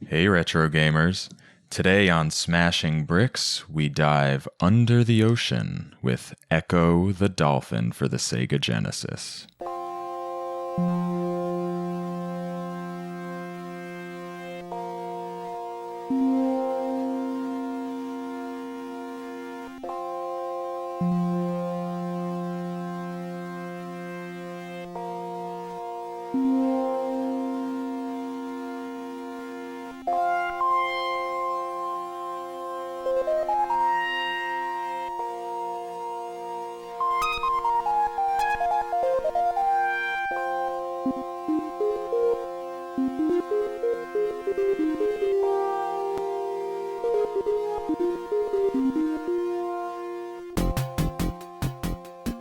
Hey retro gamers. Today on Smashing Bricks, we dive under the ocean with Ecco the Dolphin for the SEGA Genesis.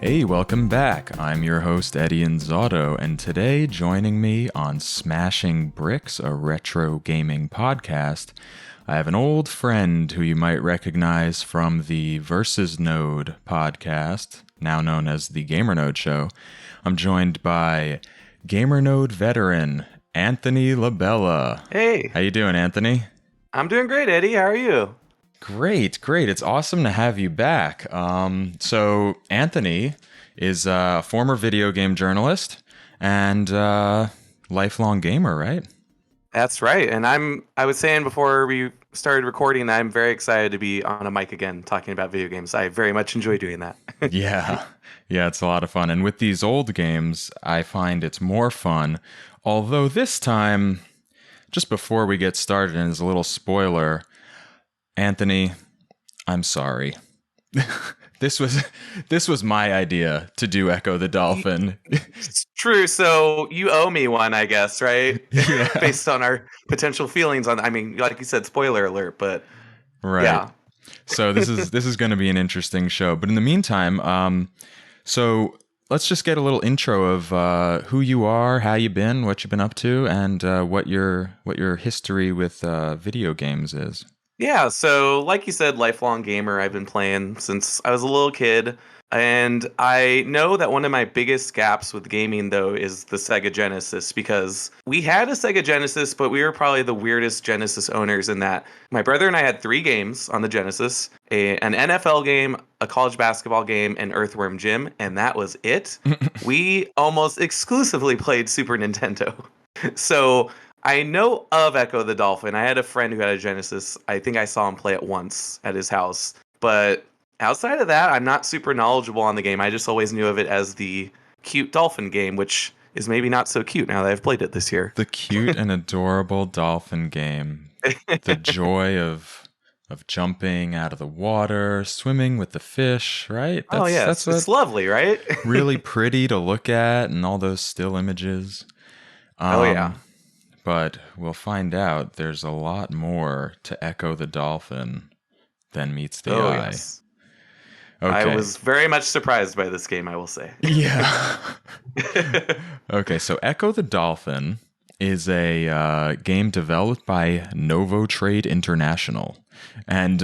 Hey, welcome back. I'm your host, Eddie Inzauto, and today joining me on Smashing Bricks, a retro gaming podcast, I have an old friend who you might recognize from the Versus Node podcast, now known as the GamerNode show. I'm joined by GamerNode veteran, Anthony LaBella. Hey, How you doing, Anthony? I'm doing great, Eddie. How are you? Great. It's awesome to have you back. So Anthony is a former video game journalist and lifelong gamer, right? That's right. And I was saying before we started recording that I'm very excited to be on a mic again talking about video games. I very much enjoy doing that. Yeah. Yeah, it's a lot of fun. And with these old games, I find it's more fun. Although this time, just before we get started, and as a little spoiler, Anthony, I'm sorry. This was my idea to do Ecco the Dolphin. It's true. So you owe me one, I guess, right? Yeah. Based on our potential feelings on, I mean, like you said, spoiler alert, but Right. yeah. So this is going to be an interesting show. But in the meantime, so let's just get a little intro of who you are, how you been, what you've been up to, and what your history with video games is. Yeah, so like you said, lifelong gamer. I've been playing since I was a little kid. And I know that one of my biggest gaps with gaming, though, is the SEGA Genesis, because we had a SEGA Genesis, but we were probably the weirdest Genesis owners in that my brother and I had 3 games on the Genesis, an NFL game, a college basketball game, and Earthworm Jim, and that was it. We almost exclusively played Super Nintendo. So I know of Ecco the Dolphin. I had a friend who had a Genesis. I think I saw him play it once at his house. But outside of that, I'm not super knowledgeable on the game. I just always knew of it as the cute dolphin game, which is maybe not so cute now that I've played it this year. The cute and adorable dolphin game. The joy of jumping out of the water, swimming with the fish, right? It's lovely, right? Really pretty to look at, and all those still images. Oh, yeah. But we'll find out there's a lot more to Ecco the Dolphin than meets the eye. Yes. Okay. I was very much surprised by this game, I will say. Yeah. Okay, so Ecco the Dolphin is a game developed by Novo Trade International and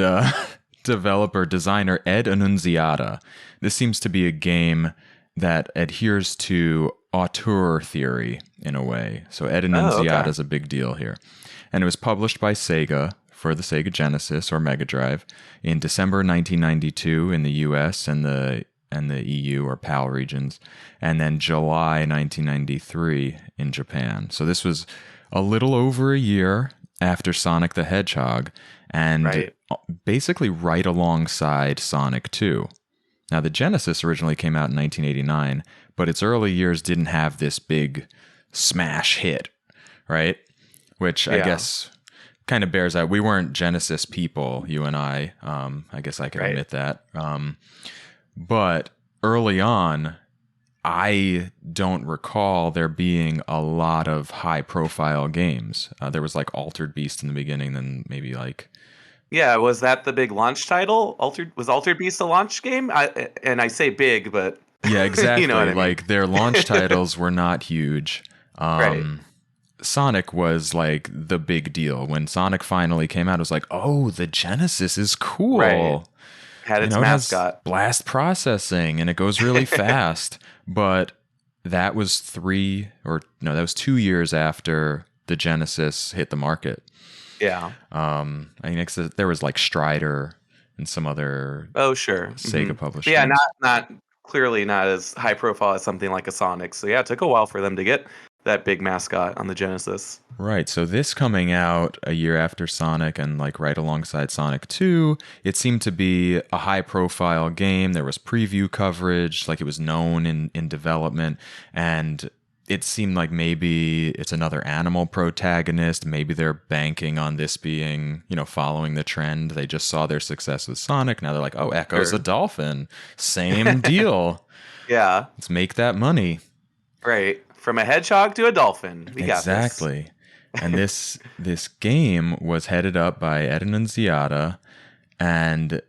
designer Ed Annunziata. This seems to be a game that adheres to auteur theory in a way. So Ed Annunziata is a big deal here. And it was published by Sega for the Sega Genesis or Mega Drive in December 1992 in the US and the EU or PAL regions, and then July 1993 in Japan. So this was a little over a year after Sonic the Hedgehog, and basically right alongside Sonic 2. Now, the Genesis originally came out in 1989, but its early years didn't have this big smash hit, right? Which I guess kind of bears out. We weren't Genesis people, you and I. I guess I can admit that. But early on, I don't recall there being a lot of high-profile games. There was like Altered Beast in the beginning, then maybe like... Yeah, was that the big launch title? Was Altered Beast a launch game? I say big, but yeah, exactly. You know what I mean. Like their launch titles were not huge. Sonic was like the big deal. When Sonic finally came out, it was like, oh, the Genesis is cool. Right. Had its mascot. It has blast processing and it goes really fast. But that was 2 years after the Genesis hit the market. Yeah. I mean, there was like Strider and some other Oh, sure. Sega published But yeah, games. not clearly not as high profile as something like a Sonic. So yeah, it took a while for them to get that big mascot on the Genesis. Right. So this coming out a year after Sonic and like right alongside Sonic 2, it seemed to be a high profile game. There was preview coverage, like it was known in development, and it seemed like maybe it's another animal protagonist. Maybe they're banking on this being, following the trend. They just saw their success with Sonic. Now they're like, oh, Echo's a dolphin. Same deal. Yeah. Let's make that money. Right. From a hedgehog to a dolphin. We got this. Exactly. And this game was headed up by Ed and Inzauto, and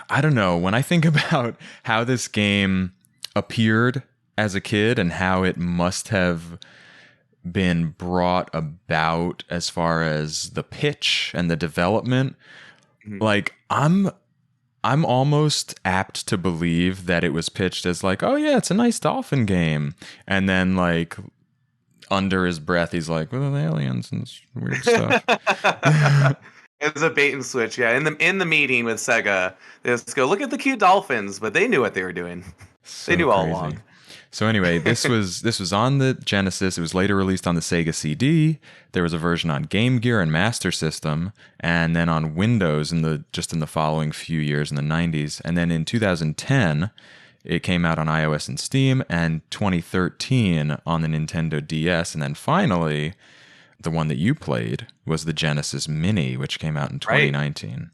I don't know, when I think about how this game appeared as a kid and how it must have been brought about as far as the pitch and the development, like I'm almost apt to believe that it was pitched as like, oh yeah, it's a nice dolphin game, and then like under his breath he's like, well, the aliens and this weird stuff. It's a bait and switch. Yeah, in the meeting with Sega, they just go, look at the cute dolphins, but they knew what they were doing. They knew all along. So anyway, this was on the Genesis. It was later released on the Sega CD. There was a version on Game Gear and Master System, and then on Windows in the following few years in the 90s. And then in 2010, it came out on iOS and Steam, and 2013 on the Nintendo DS, and then finally, the one that you played was the Genesis Mini, which came out in 2019. Right.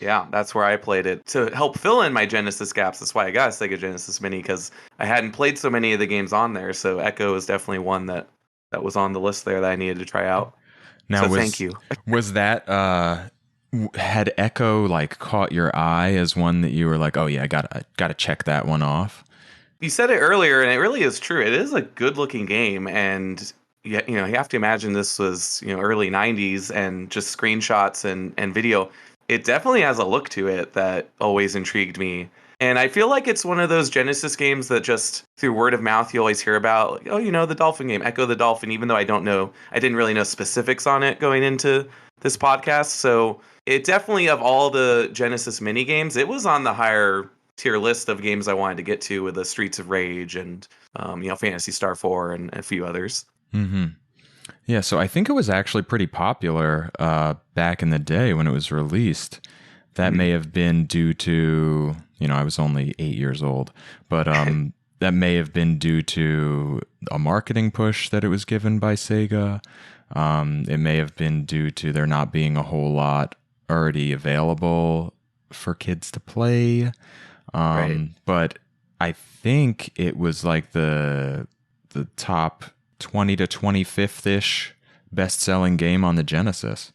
Yeah, that's where I played it to help fill in my Genesis gaps. That's why I got a Sega Genesis Mini, because I hadn't played so many of the games on there. So Echo is definitely one that was on the list there that I needed to try out. Now, so thank you. Was that had Echo like caught your eye as one that you were like, oh yeah, I gotta check that one off? You said it earlier, and it really is true. It is a good looking game, and you have to imagine this was early 90s and just screenshots and video. It definitely has a look to it that always intrigued me. And I feel like it's one of those Genesis games that just through word of mouth, you always hear about, like, oh, the Dolphin game, Ecco the Dolphin, even though I didn't really know specifics on it going into this podcast. So it definitely, of all the Genesis mini games, it was on the higher tier list of games I wanted to get to, with the Streets of Rage and, Phantasy Star 4 and a few others. Mm-hmm. Yeah, so I think it was actually pretty popular back in the day when it was released. That may have been due to, I was only 8 years old, but that may have been due to a marketing push that it was given by Sega. It may have been due to there not being a whole lot already available for kids to play. Right. But I think it was like the top 20 to 25th-ish best-selling game on the Genesis,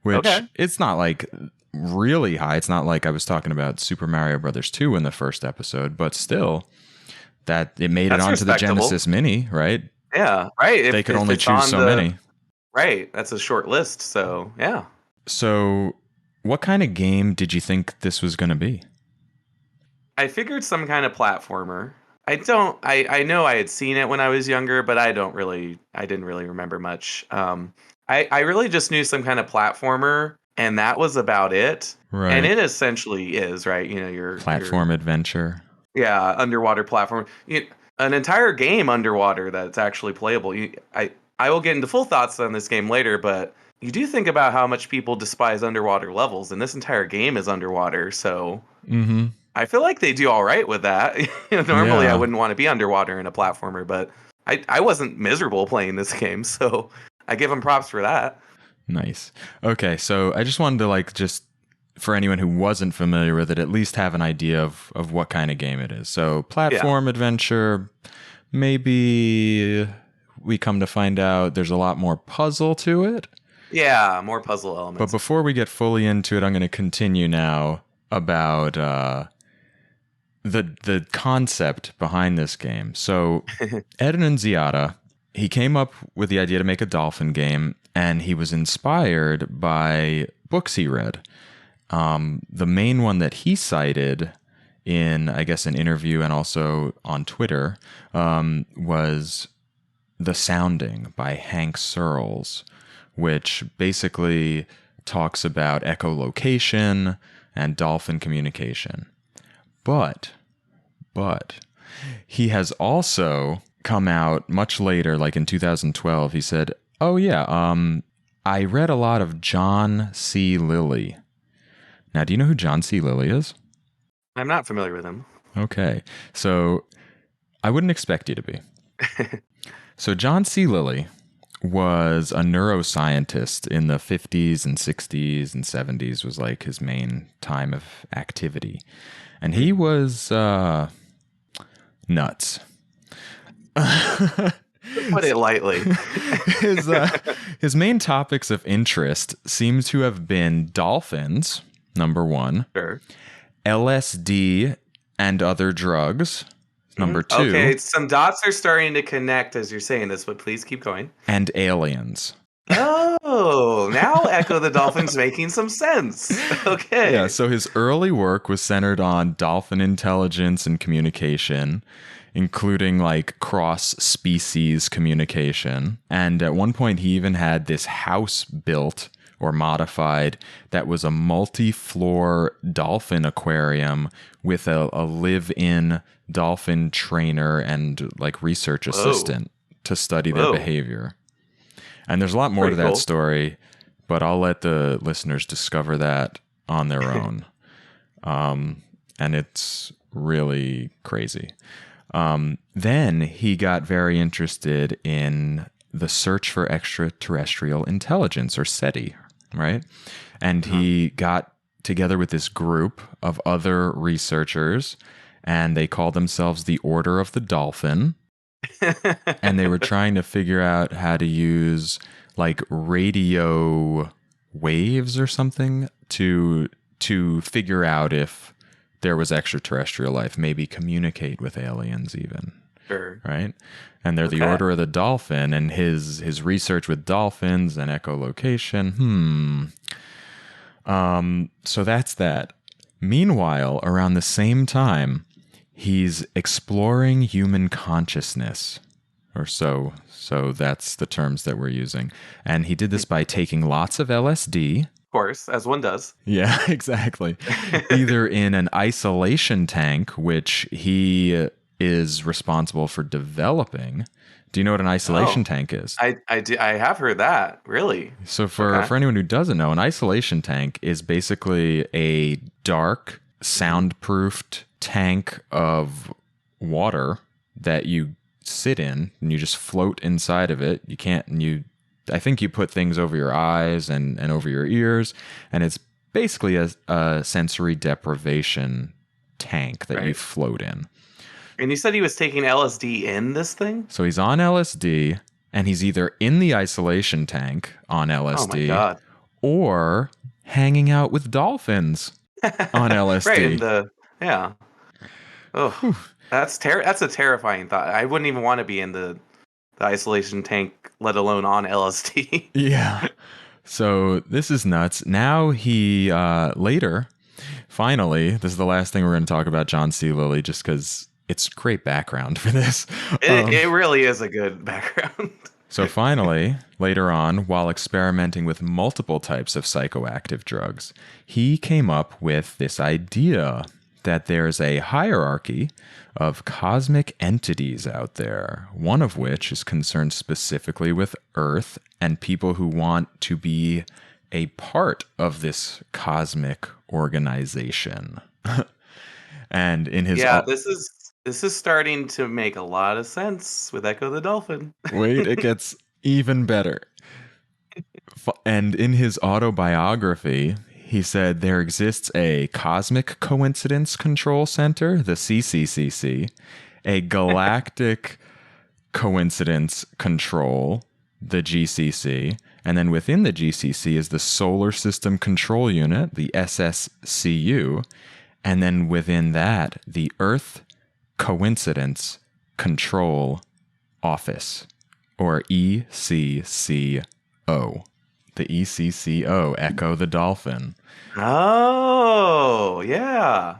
which it's not like really high. It's not like I was talking about Super Mario Brothers 2 in the first episode, but still, that it made it onto the Genesis Mini, right? Yeah, right. They could only choose so many. Right, that's a short list, so yeah. So, what kind of game did you think this was going to be? I figured some kind of platformer. I know I had seen it when I was younger, but I didn't really remember much. I really just knew some kind of platformer, and that was about it. Right. And it essentially is, right? Your platform adventure. Yeah, underwater platform. An entire game underwater that's actually playable. I will get into full thoughts on this game later, but you do think about how much people despise underwater levels, and this entire game is underwater, so I feel like they do all right with that. Normally, I wouldn't want to be underwater in a platformer, but I wasn't miserable playing this game, so I give them props for that. Nice. Okay, so I just wanted to just for anyone who wasn't familiar with it, at least have an idea of what kind of game it is. So platform adventure, maybe we come to find out there's a lot more puzzle to it. Yeah, more puzzle elements. But before we get fully into it, I'm going to continue now about the concept behind this game. So Ed and Inzauto, he came up with the idea to make a dolphin game, and he was inspired by books he read. The main one that he cited in, I guess, an interview and also on Twitter was The Sounding by Hank Searles, which basically talks about echolocation and dolphin communication. But he has also come out much later, like in 2012. He said, "Oh yeah, I read a lot of John C. Lilly." Now, do you know who John C. Lilly is? I'm not familiar with him. Okay, so I wouldn't expect you to be. So John C. Lilly was a neuroscientist in the 50s and 60s and 70s, was like his main time of activity. And he was nuts. Put it lightly. His main topics of interest seem to have been dolphins, number one. Sure. LSD and other drugs, number two. Okay, some dots are starting to connect as you're saying this, but please keep going. And aliens. Oh, now Ecco the Dolphin's making some sense. Okay. Yeah, so his early work was centered on dolphin intelligence and communication, including like cross-species communication. And at one point, he even had this house built or modified that was a multi-floor dolphin aquarium with a live-in dolphin trainer and like research assistant to study their behavior. And there's a lot more to that story, but I'll let the listeners discover that on their own. And it's really crazy. Then he got very interested in the search for extraterrestrial intelligence, or SETI, right? And he got together with this group of other researchers, and they called themselves the Order of the Dolphin. And they were trying to figure out how to use like radio waves or something to figure out if there was extraterrestrial life, maybe communicate with aliens even. Sure. Right? And they're the Order of the Dolphin, and his research with dolphins and echolocation. So that's that. Meanwhile, around the same time, he's exploring human consciousness, or so that's the terms that we're using. And he did this by taking lots of LSD. Of course, as one does. Yeah, exactly. Either in an isolation tank, which he is responsible for developing. Do you know what an isolation tank is? I have heard that. Really? So for anyone who doesn't know, an isolation tank is basically a dark, soundproofed tank of water that you sit in and you just float inside of it. I think you put things over your eyes and over your ears, and it's basically a sensory deprivation tank that you float in. And you said he was taking LSD in this thing? So he's on LSD, and he's either in the isolation tank on LSD, oh my God, or hanging out with dolphins on LSD. Right, yeah. Oh, that's a terrifying thought. I wouldn't even want to be in the isolation tank, let alone on LSD. Yeah. So this is nuts. Now he later, finally, this is the last thing we're going to talk about John C. Lilly, just because it's great background for this. It really is a good background. So finally, later on, while experimenting with multiple types of psychoactive drugs, he came up with this idea that there's a hierarchy of cosmic entities out there, one of which is concerned specifically with Earth and people who want to be a part of this cosmic organization. And in his this is starting to make a lot of sense with Ecco the Dolphin. Wait, it gets even better. And in his autobiography, he said there exists a Cosmic Coincidence Control Center, the CCCC, a Galactic Coincidence Control, the GCC, and then within the GCC is the Solar System Control Unit, the SSCU, and then within that, the Earth Coincidence Control Office, or ECCO. The ECCO, Ecco the Dolphin. Oh, yeah.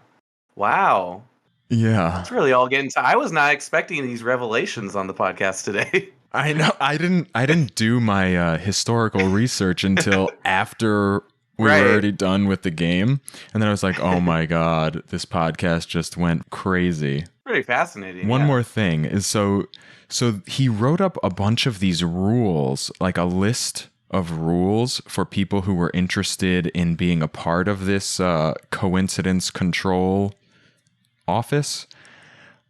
Wow. Yeah. It's really all getting I was not expecting these revelations on the podcast today. I know. I didn't do my historical research until after we were already done with the game, and then I was like, "Oh my god, this podcast just went crazy." Pretty fascinating. One more thing is so he wrote up a bunch of these rules, like a list of rules for people who were interested in being a part of this coincidence control office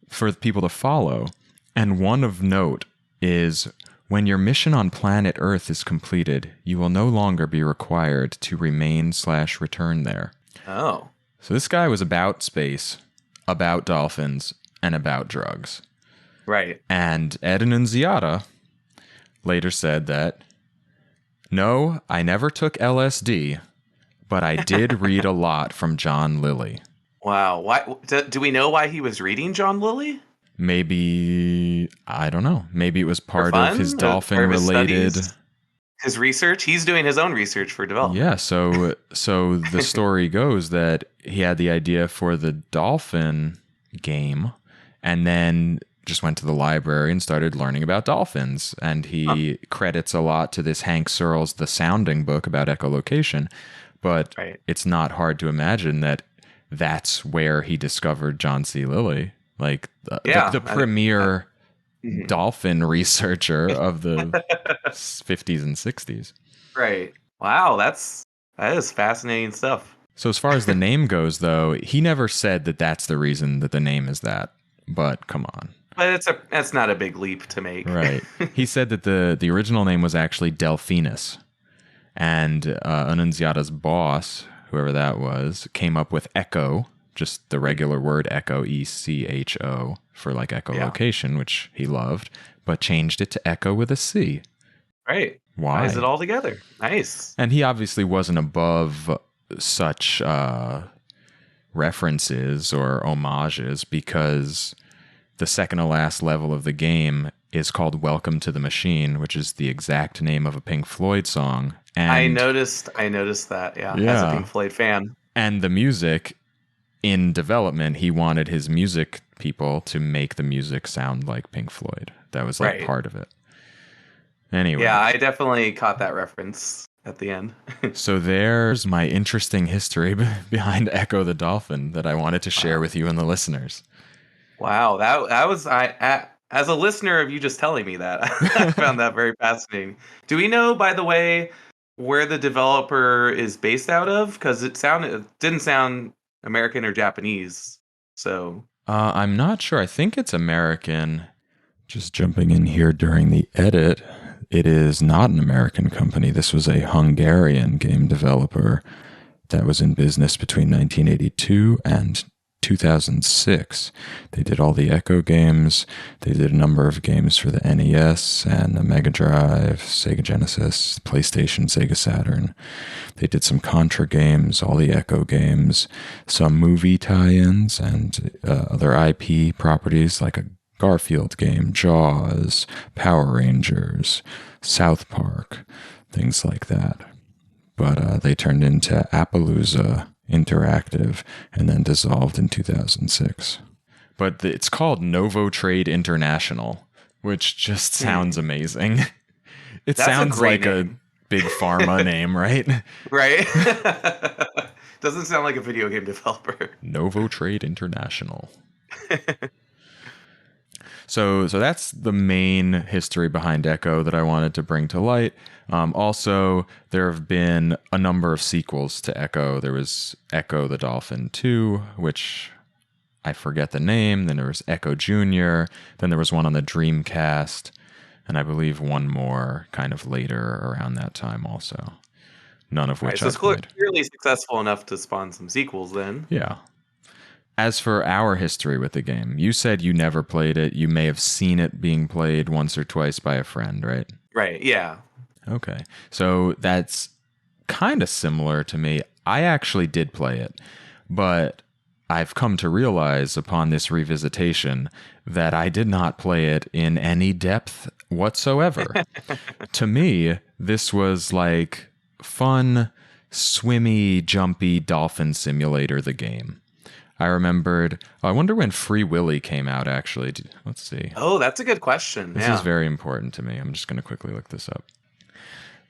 for people to follow. And one of note is, when your mission on planet Earth is completed, you will no longer be required to remain/return there. Oh. So this guy was about space, about dolphins, and about drugs. Right. And Ed and Inzauto later said that, no, I never took LSD, but I did read a lot from John Lilly. Wow. Why? Do we know why he was reading John Lilly? Maybe, I don't know. Maybe it was part of his dolphin-related... His research? He's doing his own research for development. Yeah, so the story goes that he had the idea for the dolphin game and then just went to the library and started learning about dolphins. And he credits a lot to this Hank Searle's The Sounding book about echolocation. But it's not hard to imagine that that's where he discovered John C. Lilly. Like the premier dolphin researcher of the 50s and 60s. Right. Wow, that is fascinating stuff. So as far as the name goes, though, he never said that that's the reason that the name is that. But come on. But that's not a big leap to make. Right. He said that the original name was actually Delphinus. And Annunziata's boss, whoever that was, came up with Echo, just the regular word Echo, ECHO, for like echolocation, which he loved, but changed it to Echo with a C. Right. Why? Ties it all together. Nice. And he obviously wasn't above such references or homages, because the second to last level of the game is called Welcome to the Machine, which is the exact name of a Pink Floyd song. And I noticed that, as a Pink Floyd fan. And the music, in development, he wanted his music people to make the music sound like Pink Floyd. That was like part of it. Anyway. Yeah, I definitely caught that reference at the end. So there's my interesting history behind Ecco the Dolphin that I wanted to share with you and the listeners. Wow, that was as a listener of you just telling me that, I found that very fascinating. Do we know, by the way, where the developer is based out of? Because it didn't sound American or Japanese. So I'm not sure. I think it's American. Just jumping in here during the edit, it is not an American company. This was a Hungarian game developer that was in business between 1982 and 2006. They did all the Ecco games. They did a number of games for the NES and the Mega Drive, SEGA Genesis, PlayStation, Sega Saturn. They did some Contra games, all the Ecco games, some movie tie-ins, and other IP properties like a Garfield game, Jaws, Power Rangers, South Park, things like that. But they turned into Appaloosa Interactive and then dissolved in 2006. But it's called Novo Trade International, which just sounds amazing. That's sounds like name. A big pharma name, right? Right. Doesn't sound like a video game developer. Novo Trade International. So that's the main history behind Ecco that I wanted to bring to light. Also, there have been a number of sequels to Ecco. There was Ecco the Dolphin 2, which I forget the name. Then there was Ecco Jr. Then there was one on the Dreamcast. And I believe one more kind of later around that time also. None of which I've played. So it's clearly successful enough to spawn some sequels then. Yeah. As for our history with the game, you said you never played it. You may have seen it being played once or twice by a friend, right? Right, yeah. Okay. So that's kind of similar to me. I actually did play it, but I've come to realize upon this revisitation that I did not play it in any depth whatsoever. To me, this was like fun, swimmy, jumpy dolphin simulator, the game. I remembered. Oh, I wonder when Free Willy came out. Actually, let's see. Oh, that's a good question. This is very important to me. I'm just going to quickly look this up.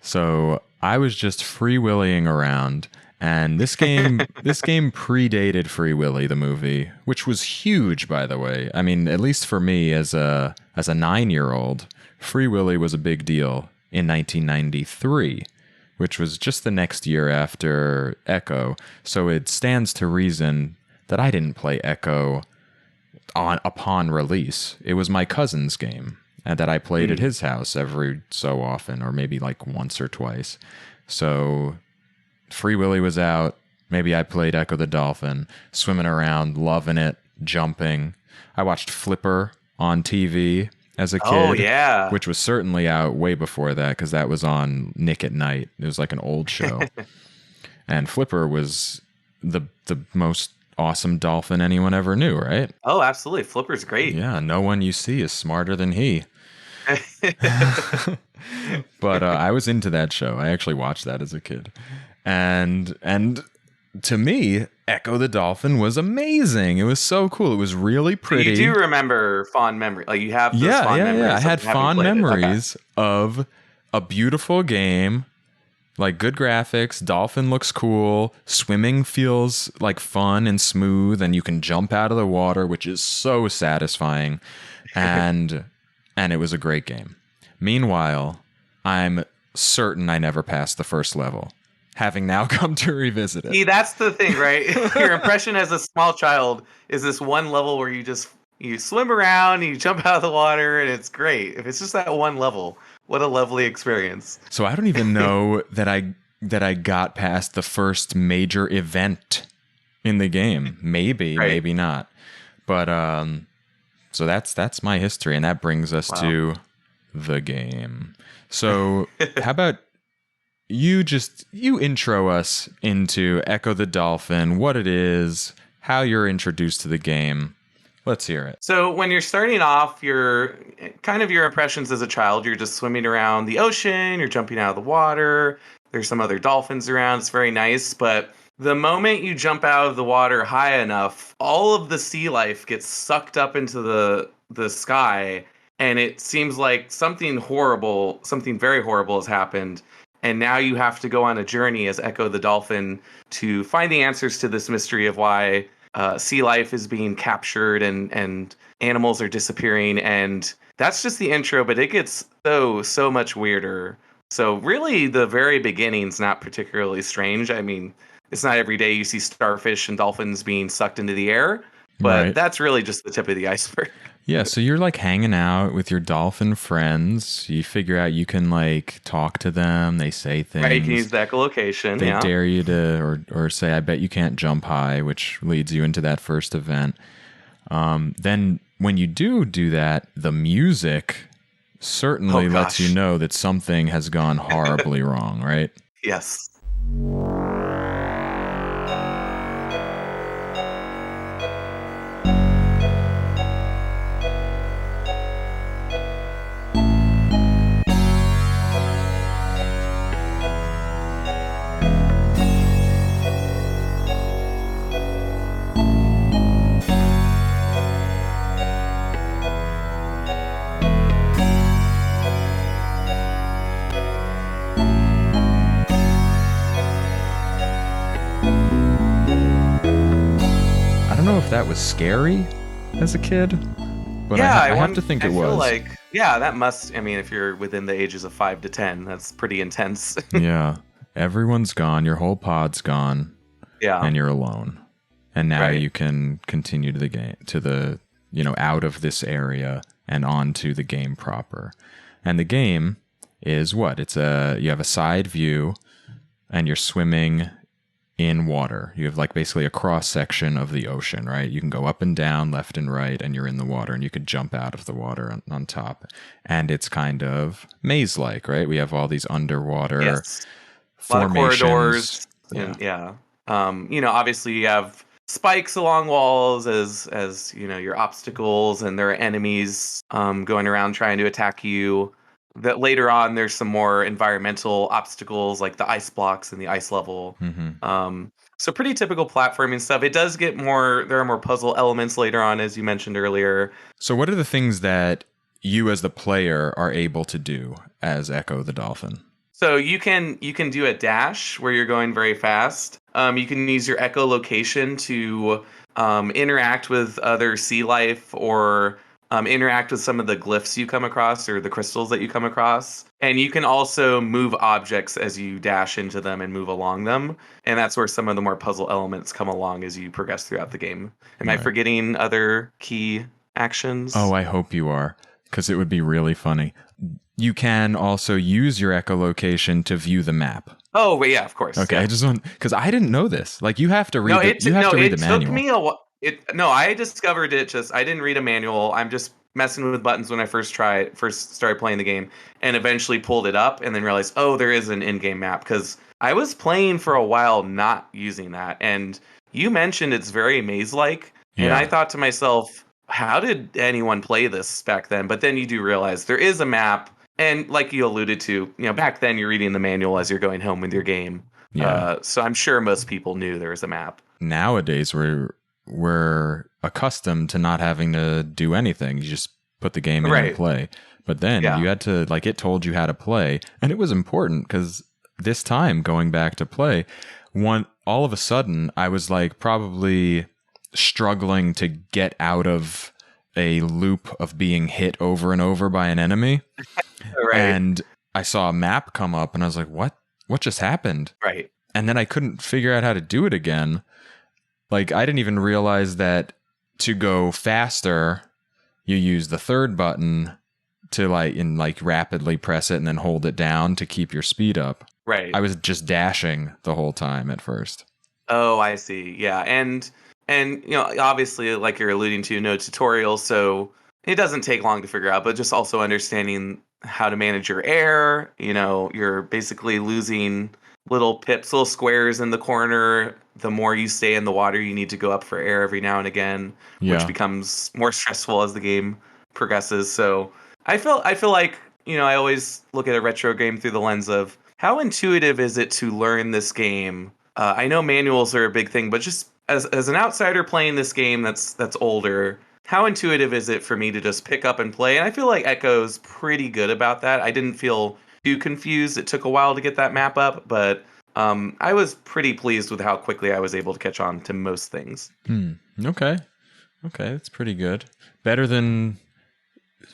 So I was just free willying around, and this game predated Free Willy the movie, which was huge, by the way. I mean, at least for me as a 9-year-old, Free Willy was a big deal in 1993, which was just the next year after Echo. So it stands to reason that I didn't play Echo upon release. It was my cousin's game, and that I played at his house every so often, or maybe like once or twice. So Free Willy was out. Maybe I played Ecco the Dolphin, swimming around, loving it, jumping. I watched Flipper on TV as a kid. Oh, yeah. Which was certainly out way before that, because that was on Nick at Night. It was like an old show. And Flipper was the most awesome dolphin anyone ever knew, right? Oh, absolutely. Flipper's great. Yeah, no one you see is smarter than he. But I was into that show. I actually watched that as a kid. And to me, Ecco the Dolphin was amazing. It was so cool. It was really pretty. You do remember fond memory. Like you have those fond memories. Yeah. I had fond memories of a beautiful game, like good graphics, dolphin looks cool, swimming feels like fun and smooth, and you can jump out of the water, which is so satisfying. And it was a great game. Meanwhile, I'm certain I never passed the first level, having now come to revisit it. See, that's the thing, right? Your impression as a small child is this one level where you swim around, you jump out of the water, and it's great. If it's just that one level, what a lovely experience. So I don't even know that I got past the first major event in the game. Maybe, maybe not. But so that's my history, and that brings us to the game. So how about you intro us into Ecco the Dolphin, what it is, how you're introduced to the game. Let's hear it. So when you're starting off, your impressions as a child, you're just swimming around the ocean, you're jumping out of the water, there's some other dolphins around, it's very nice, but the moment you jump out of the water high enough, all of the sea life gets sucked up into the sky, and it seems like something very horrible has happened. And now you have to go on a journey as Ecco the Dolphin to find the answers to this mystery of why sea life is being captured and animals are disappearing. And that's just the intro, but it gets so much weirder. So really, the very beginning's not particularly strange. I mean, it's not every day you see starfish and dolphins being sucked into the air, but that's really just the tip of the iceberg. Yeah, so you're like hanging out with your dolphin friends. You figure out you can like talk to them. They say things. Right, you can use the echolocation. They dare you to, or say, I bet you can't jump high, which leads you into that first event. Then when you do that, the music certainly lets you know that something has gone horribly wrong, right? Yes. That was scary as a kid, but I have to think it was. I feel like, that must, I mean, if you're within the ages of 5 to 10, that's pretty intense. Yeah. Everyone's gone. Your whole pod's gone. Yeah. And you're alone. And now you can continue to the game, out of this area and on to the game proper. And the game is what? You have a side view and you're swimming in water. You have like basically a cross section of the ocean, right? You can go up and down, left and right, and you're in the water, and you could jump out of the water on top. And it's kind of maze-like, right? We have all these underwater formations. A lot of corridors. And, obviously you have spikes along walls as your obstacles, and there are enemies going around trying to attack you. that later on there's some more environmental obstacles like the ice blocks and the ice level. So pretty typical platforming stuff. It does get more, there are more puzzle elements later on, as you mentioned earlier. So what are the things that you as the player are able to do as Ecco the Dolphin? So you can do a dash where you're going very fast. You can use your echolocation to interact with other sea life or interact with some of the glyphs you come across or the crystals that you come across. And you can also move objects as you dash into them and move along them. And that's where some of the more puzzle elements come along as you progress throughout the game. Am I forgetting other key actions? Oh, I hope you are, because it would be really funny. You can also use your echolocation to view the map. Oh, yeah, of course. Okay, yeah. I just want, because I didn't know this. Like, you have to read the manual. Took me a while. I discovered it I didn't read a manual. I'm just messing with buttons when I first started playing the game, and eventually pulled it up and then realized, oh, there is an in-game map, because I was playing for a while not using that. And you mentioned it's very maze-like, and I thought to myself, how did anyone play this back then? But then you do realize there is a map. And like you alluded to, back then you're reading the manual as you're going home with your game. Yeah. So I'm sure most people knew there was a map. Nowadays, we're accustomed to not having to do anything. You just put the game in and play. But then you had to, like, it told you how to play. And it was important because this time going back to play, all of a sudden I was like probably struggling to get out of a loop of being hit over and over by an enemy. And I saw a map come up and I was like, what just happened? Right. And then I couldn't figure out how to do it again. Like, I didn't even realize that to go faster, you use the third button to rapidly press it and then hold it down to keep your speed up. Right. I was just dashing the whole time at first. Oh, I see. Yeah. And obviously, like you're alluding to, no tutorial, so it doesn't take long to figure out, but just also understanding how to manage your air. You're basically losing little pips, little squares in the corner. The more you stay in the water, you need to go up for air every now and again, which becomes more stressful as the game progresses. So I feel like, I always look at a retro game through the lens of how intuitive is it to learn this game? I know manuals are a big thing, but just as an outsider playing this game that's older, how intuitive is it for me to just pick up and play? And I feel like Ecco's pretty good about that. I didn't feel too confused. It took a while to get that map up, but I was pretty pleased with how quickly I was able to catch on to most things. Okay, that's pretty good. Better than...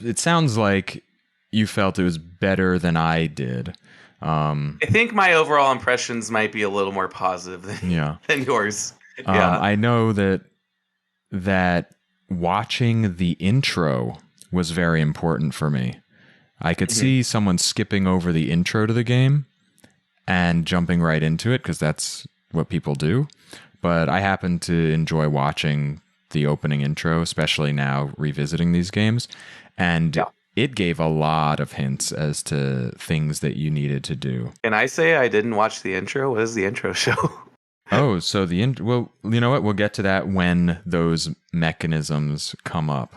It sounds like you felt it was better than I did. I think my overall impressions might be a little more positive than yours. I know that watching the intro was very important for me. I could see someone skipping over the intro to the game and jumping right into it because that's what people do. But I happen to enjoy watching the opening intro, especially now revisiting these games. And it gave a lot of hints as to things that you needed to do. Can I say I didn't watch the intro? What is the intro show? Oh, so well, you know what? We'll get to that when those mechanisms come up.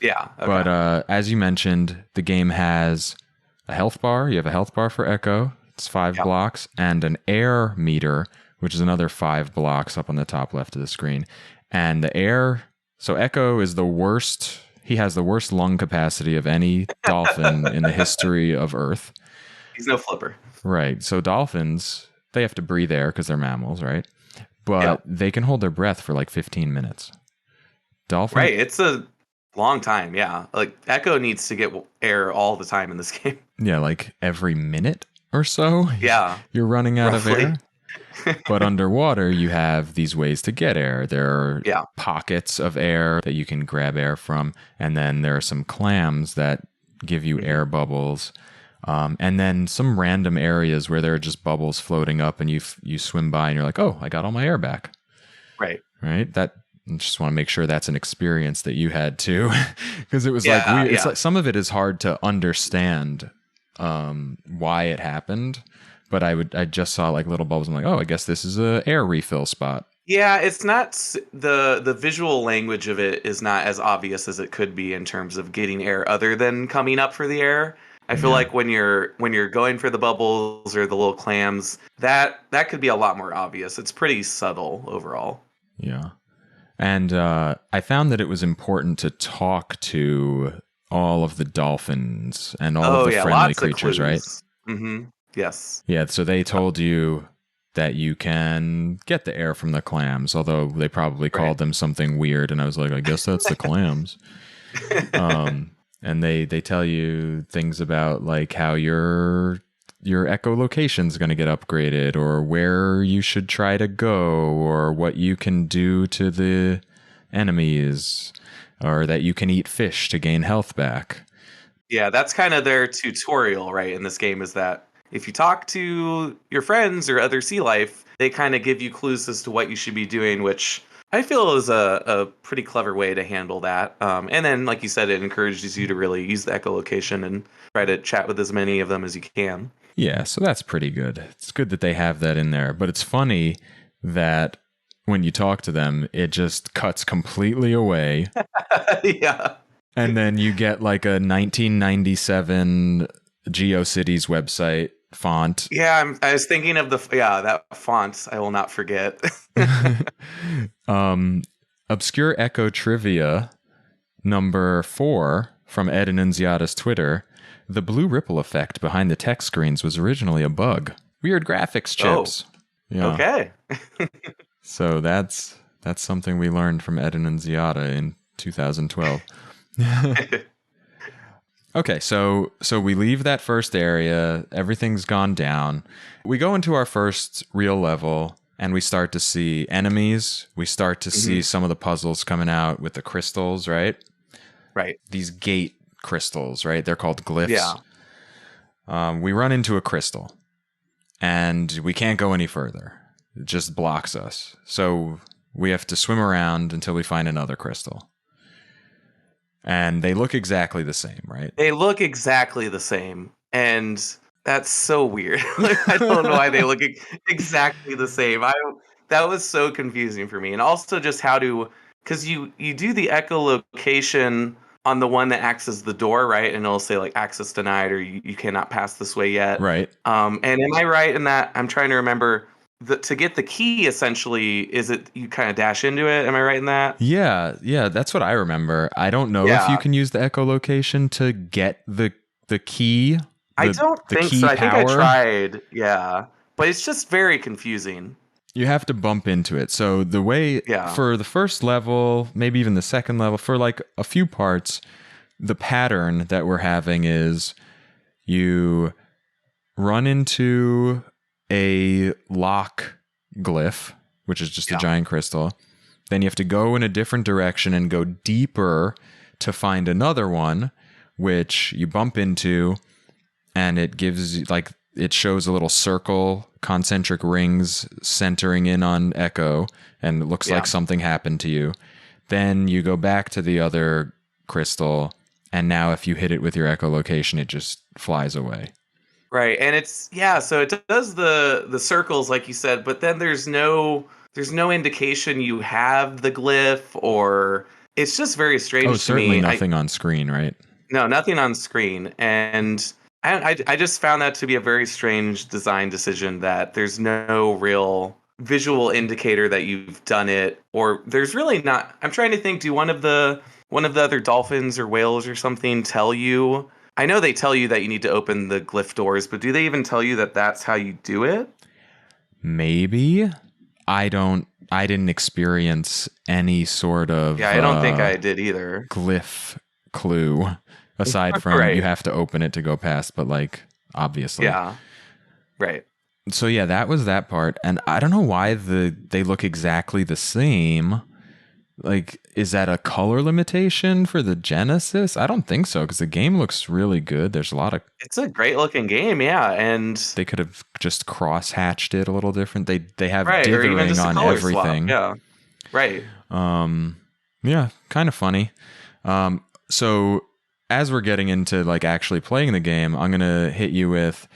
Yeah. Okay. But as you mentioned, the game has a health bar. You have a health bar for Ecco. It's 5 blocks, and an air meter, which is another 5 blocks up on the top left of the screen. And the air... So Ecco is the worst... He has the worst lung capacity of any dolphin in the history of Earth. He's no flipper. Right. So dolphins, they have to breathe air because they're mammals, right? But they can hold their breath for like 15 minutes. Dolphin... Right. It's a long time, yeah. Like, Ecco needs to get air all the time in this game. Yeah, like every minute or so. Yeah. You're running out of air. But underwater, you have these ways to get air. There are pockets of air that you can grab air from. And then there are some clams that give you air bubbles. And then some random areas where there are just bubbles floating up and you swim by and you're like, oh, I got all my air back. Right. That... I just want to make sure that's an experience that you had too, because it was like weird. It's like some of it is hard to understand why it happened, but I just saw like little bubbles. I'm like, oh, I guess this is a air refill spot. Yeah, it's not the visual language of it is not as obvious as it could be in terms of getting air other than coming up for the air. I feel Yeah. like when you're going for the bubbles or the little clams, that could be a lot more obvious. It's pretty subtle overall. Yeah. And I found that it was important to talk to all of the dolphins and all of Oh the yeah, friendly lots of creatures, right? clues. Mm-hmm. Yes. Yeah, so they told you that you can get the air from the clams, although they probably Right. called them something weird, and I was like, I guess that's the clams. And they tell you things about like how your echolocation is going to get upgraded, or where you should try to go, or what you can do to the enemies, or that you can eat fish to gain health back. Yeah, that's kind of their tutorial, right, in this game is that if you talk to your friends or other sea life, they kind of give you clues as to what you should be doing, which I feel is a pretty clever way to handle that. And then, like you said, it encourages you to really use the echolocation and try to chat with as many of them as you can. Yeah, so that's pretty good. It's good that they have that in there, but it's funny that when you talk to them, it just cuts completely away. Yeah. And then you get like a 1997 GeoCities website font. Yeah, I was thinking of that font I will not forget. Obscure Echo Trivia number 4 from Ed and Inzauto's Twitter. The blue ripple effect behind the text screens was originally a bug. Weird graphics chips. Yeah. Okay. So that's something we learned from Ed and Inzauto in 2012. Okay, so we leave that first area. Everything's gone down. We go into our first real level, and we start to see enemies. We start to see some of the puzzles coming out with the crystals, right? Right. These gate crystals, right? They're called glyphs. Yeah. We run into a crystal, and we can't go any further. It just blocks us. So we have to swim around until we find another crystal. And they look exactly the same, right? They look exactly the same, and that's so weird. Like, I don't know why they look exactly the same. That was so confusing for me, and also just how to, because you do the echolocation on the one that acts as the door, right? And it'll say like access denied, or you cannot pass this way yet. Right. And am I right in that? I'm trying to remember. To get the key, essentially, is it you kind of dash into it? Am I right in that? Yeah, that's what I remember. I don't know if you can use the echolocation to get the key. I don't think key so. I think I power. tried. Yeah. But it's just very confusing. You have to bump into it. So the way for the first level, maybe even the second level, for like a few parts, the pattern that we're having is you run into a lock glyph, which is just a giant crystal. Then you have to go in a different direction and go deeper to find another one, which you bump into, and it gives like it shows a little circle, concentric rings centering in on Echo, and it looks like something happened to you. Then you go back to the other crystal, and now if you hit it with your echolocation, it just flies away. Right, and it's so it does the circles like you said, but then there's no indication you have the glyph, or it's just very strange to me. Certainly nothing on screen, right? No, nothing on screen, and I just found that to be a very strange design decision, that there's no real visual indicator that you've done it, or there's really not. I'm trying to think, do one of the other dolphins or whales or something tell you? I know they tell you that you need to open the glyph doors, but do they even tell you that that's how you do it? Maybe. I didn't experience any sort of I don't think I did either. Glyph clue aside from you have to open it to go past, but like obviously. Yeah. Right. So yeah, that was that part, and I don't know why they look exactly the same. Like, is that a color limitation for the Genesis? I don't think so, because the game looks really good. There's a lot of... It's a great looking game, yeah, and... They could have just cross-hatched it a little different. They have right, dithering on everything. Swap. Yeah, right. Yeah, kind of funny. So, as we're getting into, like, actually playing the game, I'm going to hit you with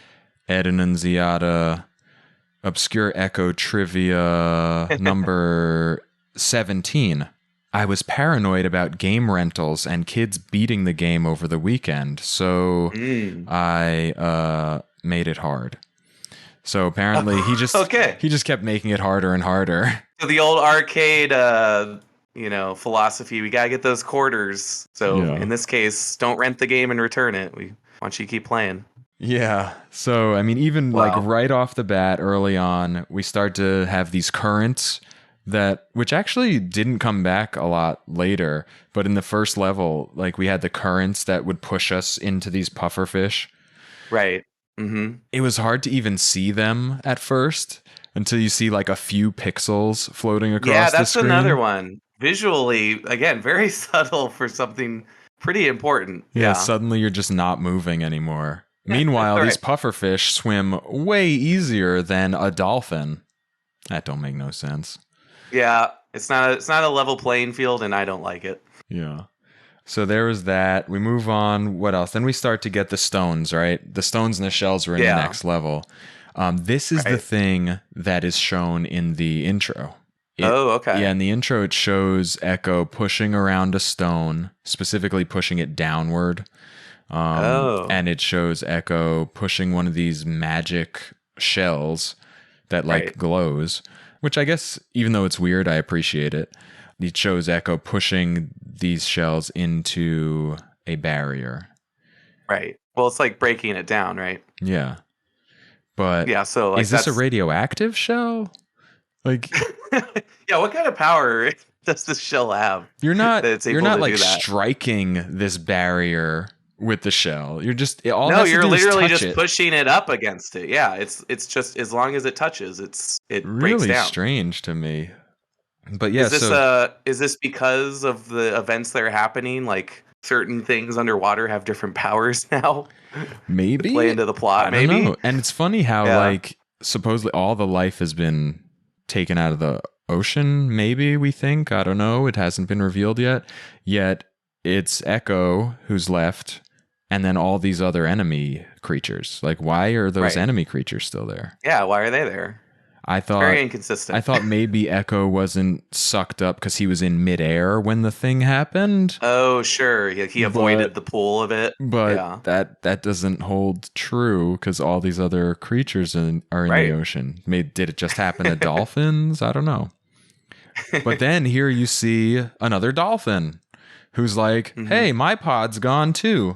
Ed and Inzauto Obscure Echo Trivia number 17. I was paranoid about game rentals and kids beating the game over the weekend, so I made it hard. So apparently he just kept making it harder and harder. So the old arcade philosophy, we gotta get those quarters. So in this case, don't rent the game and return it. We want you to keep playing. Yeah. So I mean, even like right off the bat, early on, we start to have these currents which actually didn't come back a lot later, but in the first level, like we had the currents that would push us into these pufferfish. Right. Mm-hmm. It was hard to even see them at first until you see like a few pixels floating across the screen. Yeah, that's another one. Visually, again, very subtle for something pretty important. Yeah, suddenly you're just not moving anymore. Meanwhile, these pufferfish swim way easier than a dolphin. That don't make no sense. Yeah, it's not a level playing field, and I don't like it. Yeah. So there was that. We move on. What else? Then we start to get the stones, right? The stones and the shells were in the next level. This is the thing that is shown in the intro. Okay. Yeah, in the intro, it shows Echo pushing around a stone, specifically pushing it downward. And it shows Echo pushing one of these magic shells that glows, which I guess, even though it's weird, I appreciate it. It shows Echo pushing these shells into a barrier. Right. Well, it's like breaking it down, right? Yeah. But so is this a radioactive shell? Like, yeah, what kind of power does this shell have? You're not like striking this barrier with the shell. You're just you're literally just pushing it up against it. Yeah, it's just as long as it touches, it breaks down. Really strange to me. But yeah, is this because of the events that are happening? Like certain things underwater have different powers now. Maybe to play into the plot. I don't know. And it's funny how like supposedly all the life has been taken out of the ocean. Maybe we think, I don't know. It hasn't been revealed yet. Yet it's Echo who's left. And then all these other enemy creatures. Like, why are those enemy creatures still there? Yeah, why are they there? Very inconsistent. I thought maybe Echo wasn't sucked up because he was in midair when the thing happened. Oh, sure. He avoided the pool of it. But that doesn't hold true because all these other creatures are in the ocean. Did it just happen to dolphins? I don't know. But then here you see another dolphin who's like, hey, my pod's gone too.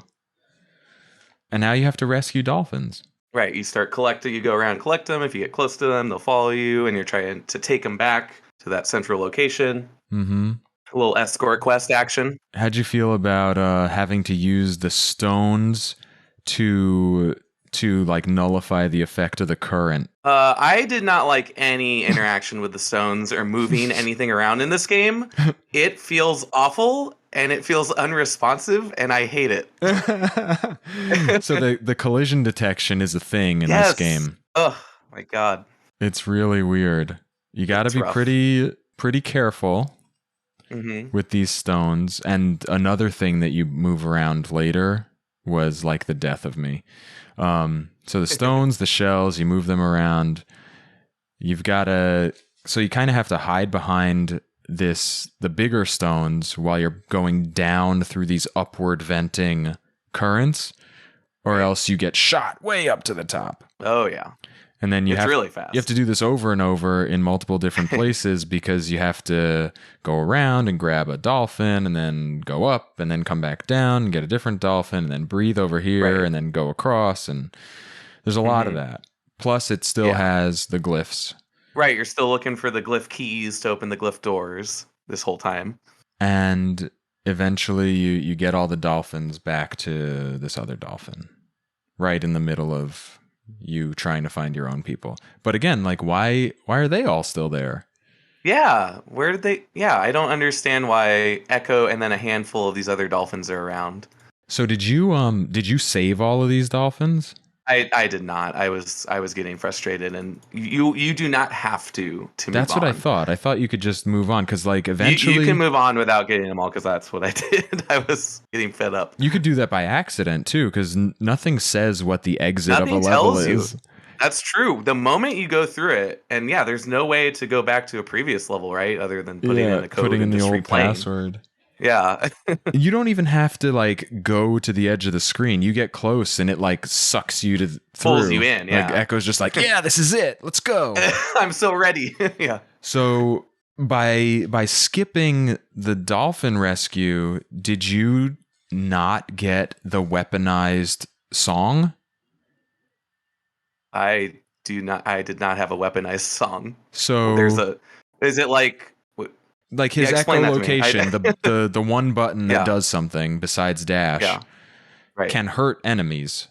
And now you have to rescue dolphins. Right. You start collecting. You go around and collect them. If you get close to them, they'll follow you, and you're trying to take them back to that central location. Mm-hmm. A little escort quest action. How'd you feel about having to use the stones to like nullify the effect of the current? I did not like any interaction with the stones or moving anything around in this game. It feels awful. And it feels unresponsive, and I hate it. So the collision detection is a thing in this game. Oh, my God. It's really weird. You got to be rough. pretty careful with these stones. And another thing that you move around later was like the death of me. So the stones, the shells, you move them around. You've got to... So you kind of have to hide behind the bigger stones while you're going down through these upward venting currents, or else you get shot way up to the top. Oh yeah. And then it's really fast. You have to do this over and over in multiple different places because you have to go around and grab a dolphin and then go up and then come back down and get a different dolphin and then breathe over here and then go across, and there's a lot of that. Plus it still has the glyphs. Right, you're still looking for the glyph keys to open the glyph doors this whole time. And eventually you get all the dolphins back to this other dolphin. Right in the middle of you trying to find your own people. But again, like why are they all still there? Yeah, where did they... Yeah, I don't understand why Echo and then a handful of these other dolphins are around. So did you save all of these dolphins? I did not. I was getting frustrated, and you do not have to move on. That's what I thought. I thought you could just move on because like eventually you can move on without getting them all, because that's what I did. I was getting fed up. You could do that by accident too, because nothing says what the exit of a level is. That's true. The moment you go through it, and yeah, there's no way to go back to a previous level, right? Other than putting in a code putting in and the just old replaying. password. Yeah. You don't even have to like go to the edge of the screen. You get close and it like sucks you through. Pulls you in, yeah. Like Echo's just like, yeah, this is it. Let's go. I'm so ready. Yeah. So by skipping the dolphin rescue, did you not get the weaponized song? I did not have a weaponized song. So is it like his echolocation, the one button that does something besides dash, can hurt enemies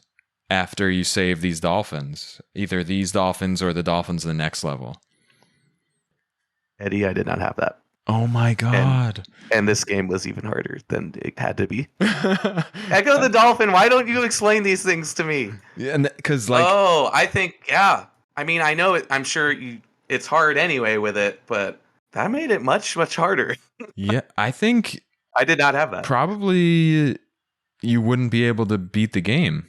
after you save these dolphins, either these dolphins or the dolphins in the next level. Eddie, I did not have that. Oh my god. And this game was even harder than it had to be. Echo the Dolphin, why don't you explain these things to me? Yeah, because like I think I mean, I know it, I'm sure it's hard anyway with it, but that made it much harder. Yeah, I think I did not have that. Probably you wouldn't be able to beat the game.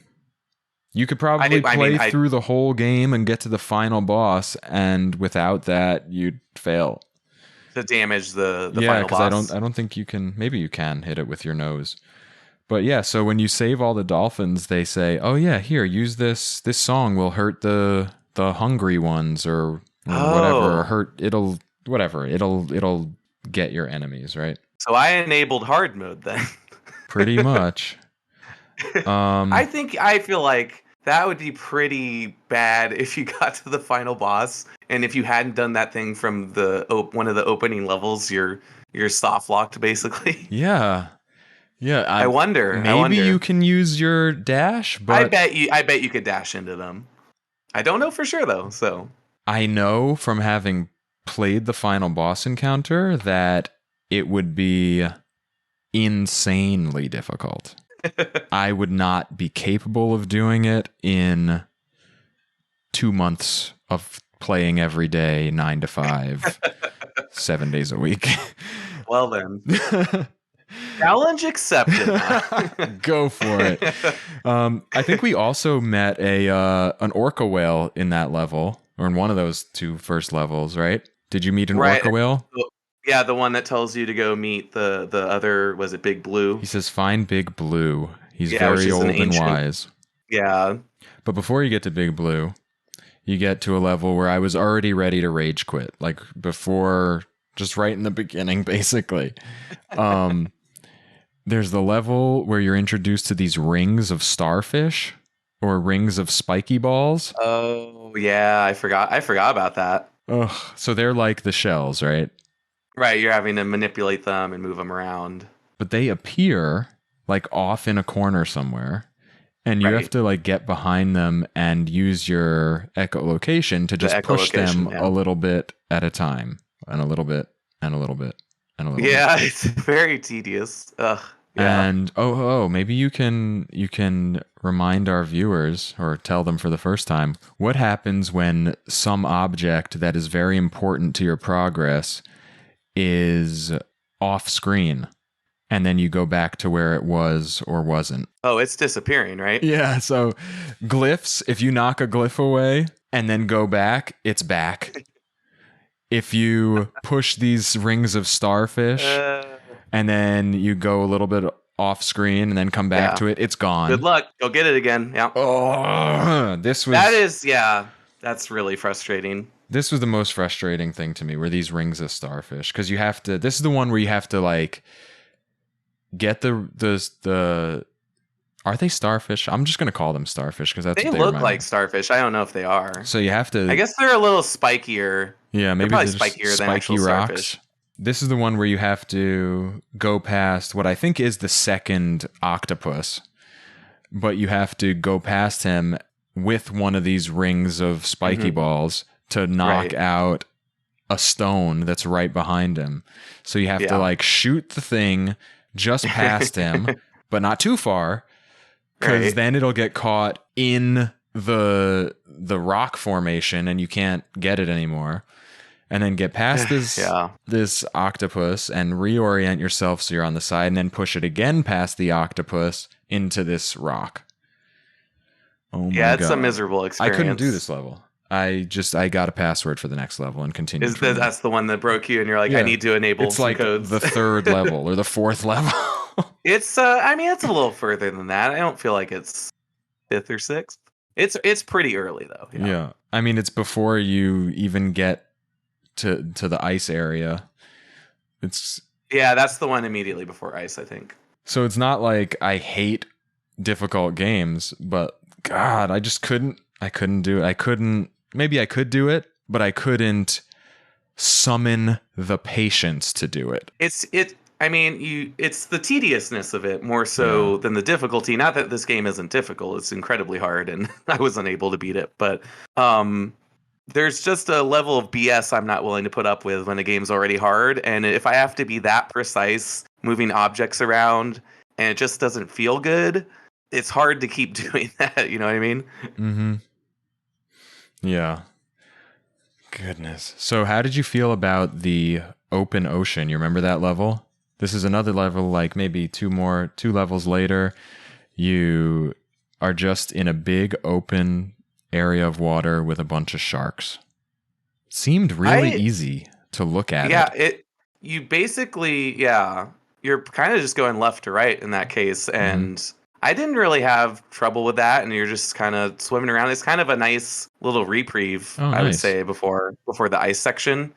You could probably play through the whole game and get to the final boss, and without that, you'd fail. To damage the final boss. Yeah, because I don't think you can. Maybe you can hit it with your nose. But yeah, so when you save all the dolphins, they say, "Oh yeah, here, use this. This song will hurt the hungry ones, or whatever. Or hurt it'll get your enemies, right?" So I enabled hard mode then. Pretty much. I feel like that would be pretty bad if you got to the final boss and if you hadn't done that thing from one of the opening levels, you're soft locked basically. Yeah. Yeah, I wonder. Maybe you can use your dash, but I bet you could dash into them. I don't know for sure though, so I know from having played the final boss encounter that it would be insanely difficult. I would not be capable of doing it in 2 months of playing every day, 9 to 5, 7 days a week. Well then. Challenge accepted. Go for it. I think we also met an orca whale in that level, or in one of those 2 first levels, right? Did you meet an orca whale? Yeah, the one that tells you to go meet the other, was it Big Blue? He says, find Big Blue. He's very old and wise. Yeah. But before you get to Big Blue, you get to a level where I was already ready to rage quit. Like before, just right in the beginning, basically. There's the level where you're introduced to these rings of starfish or rings of spiky balls. Oh, yeah, I forgot about that. Ugh. So they're like the shells, right? Right, you're having to manipulate them and move them around. But they appear like off in a corner somewhere, and you have to like get behind them and use your echolocation to just push them a little bit at a time, and a little bit, and a little bit, and a little bit. Yeah, it's very tedious. Ugh. Yeah. And maybe you can remind our viewers or tell them for the first time what happens when some object that is very important to your progress is off screen, and then you go back to where it was or wasn't. Oh, it's disappearing, right? Yeah, so glyphs, if you knock a glyph away and then go back, it's back. If you push these rings of starfish and then you go a little bit off screen and then come back to it, it's gone. Good luck. Go get it again. Yeah. Oh, that's really frustrating. This was the most frustrating thing to me, were these rings of starfish, because you have to. This is the one where you have to like get the. Are they starfish? I'm just gonna call them starfish because that's they what look like starfish. I don't know if they are. So you have to. I guess they're a little spikier. Yeah, maybe they're spikier than actual starfish. This is the one where you have to go past what I think is the second octopus, but you have to go past him with one of these rings of spiky balls to knock out a stone that's right behind him. So you have to like shoot the thing just past him, but not too far, because then it'll get caught in the rock formation and you can't get it anymore. And then get past this octopus and reorient yourself so you're on the side, and then push it again past the octopus into this rock. Oh my Yeah, it's a god. miserable I experience. couldn't do this level. I got a password for the next level and continued. That's the one that broke you, and you're like, I need to enable it's some like codes. the third level or the fourth level. It's I mean, it's a little further than that. I don't feel like it's fifth or sixth. It's pretty early though. Yeah. I mean, it's before you even get to the ice area. Yeah, that's the one immediately before ice, I think. So it's not like I hate difficult games, but God, I just couldn't do it. Maybe I could do it, but I couldn't summon the patience to do it. It's the tediousness of it more so than the difficulty. Not that this game isn't difficult; it's incredibly hard, and I was unable to beat it. But there's just a level of BS I'm not willing to put up with when a game's already hard, and if I have to be that precise, moving objects around, and it just doesn't feel good, it's hard to keep doing that. You know what I mean? Mm-hmm. Yeah. Goodness. So how did you feel about the open ocean? You remember that level? This is another level, like maybe two levels later. You are just in a big open area of water with a bunch of sharks. Seemed really easy to look at. You basically, you're kind of just going left to right in that case. And I didn't really have trouble with that. And you're just kind of swimming around. It's kind of a nice little reprieve, I would say, before the ice section.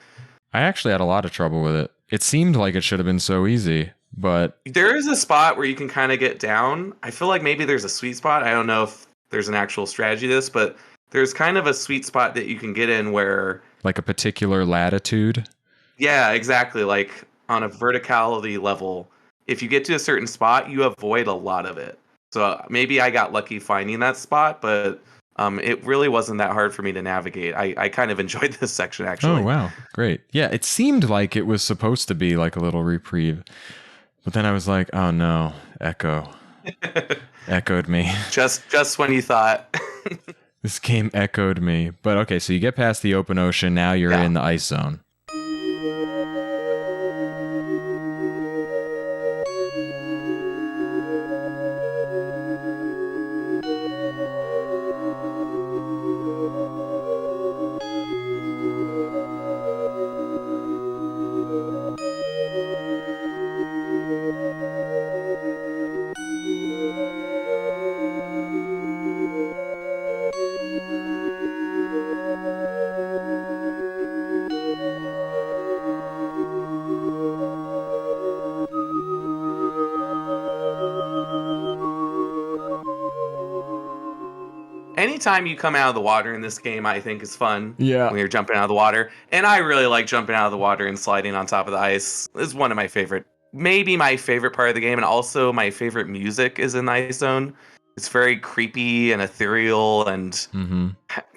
I actually had a lot of trouble with it. It seemed like it should have been so easy, but there is a spot where you can kind of get down. I feel like maybe there's a sweet spot. I don't know if there's an actual strategy to this, but there's kind of a sweet spot that you can get in where... Like a particular latitude? Yeah, exactly. Like on a verticality level, if you get to a certain spot, you avoid a lot of it. So maybe I got lucky finding that spot, but it really wasn't that hard for me to navigate. I kind of enjoyed this section, actually. Oh, wow. Great. Yeah, it seemed like it was supposed to be like a little reprieve. But then I was like, oh no, Echo. Echoed me. Just when you thought. This game echoed me. But okay, so you get past the open ocean. Now you're in the ice zone. Anytime you come out of the water in this game, I think is fun. Yeah. When you're jumping out of the water. And I really like jumping out of the water and sliding on top of the ice. It's one of my favorite, maybe my favorite part of the game. And also my favorite music is in the ice zone. It's very creepy and ethereal and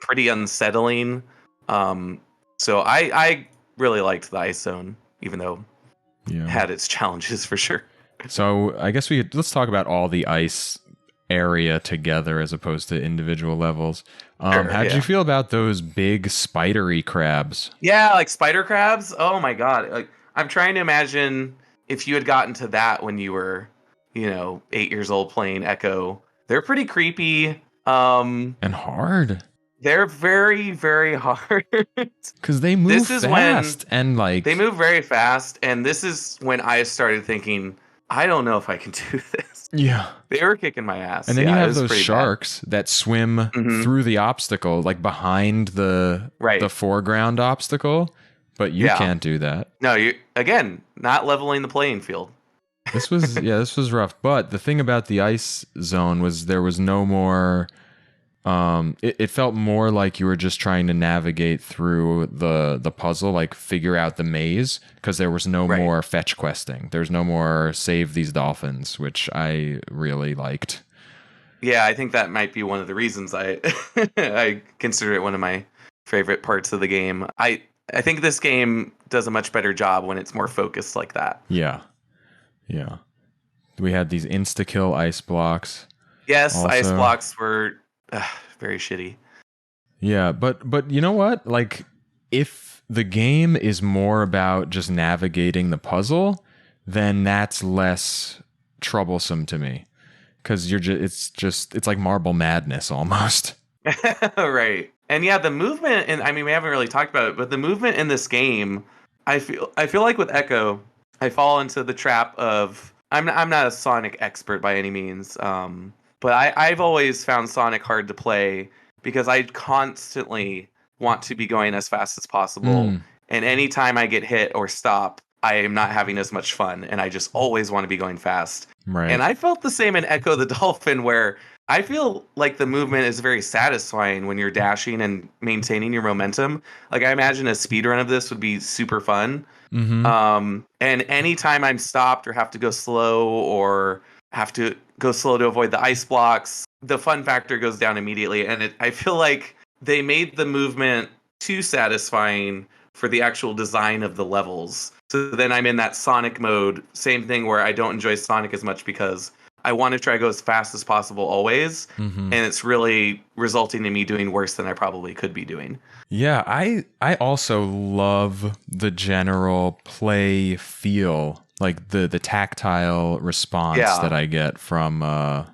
pretty unsettling. So I really liked the ice zone, even though it had its challenges for sure. So I guess let's talk about all the ice area together as opposed to individual levels. How did you feel about those big spidery crabs? Yeah, like spider crabs. Oh my god! Like I'm trying to imagine if you had gotten to that when you were, 8 years old playing Echo. They're pretty creepy. And hard. They're very, very hard. Because they move fast and like they move very fast. And this is when I started thinking, I don't know if I can do this. Yeah. They were kicking my ass. And then you have those sharks that swim through the obstacle, like behind the foreground obstacle, but you can't do that. No, you again, not leveling the playing field. This was rough. But the thing about the ice zone was there was no more it felt more like you were just trying to navigate through the puzzle, like figure out the maze, because there was no more fetch questing. There's no more save these dolphins, which I really liked. Yeah, I think that might be one of the reasons I I consider it one of my favorite parts of the game. I think this game does a much better job when it's more focused like that. Yeah. Yeah. We had these insta-kill ice blocks. Yes, also, ice blocks were very shitty. Yeah, but you know what? Like, if the game is more about just navigating the puzzle, then that's less troublesome to me. because it's like Marble Madness almost. Right. And yeah, the movement, and I mean, we haven't really talked about it, but the movement in this game, I feel like with Echo, I fall into the trap of I'm not a Sonic expert by any means, but I've always found Sonic hard to play because I constantly want to be going as fast as possible, and anytime I get hit or stop, I am not having as much fun, and I just always want to be going fast. Right. And I felt the same in Echo the Dolphin, where I feel like the movement is very satisfying when you're dashing and maintaining your momentum. Like, I imagine a speedrun of this would be super fun. And anytime I'm stopped or have to go slow or have to go slow to avoid the ice blocks, the fun factor goes down immediately. And I feel like they made the movement too satisfying for the actual design of the levels. So then I'm in that Sonic mode, same thing where I don't enjoy Sonic as much because I want to try to go as fast as possible always, and it's really resulting in me doing worse than I probably could be doing. Yeah, I also love the general play feel, like the tactile response that I get from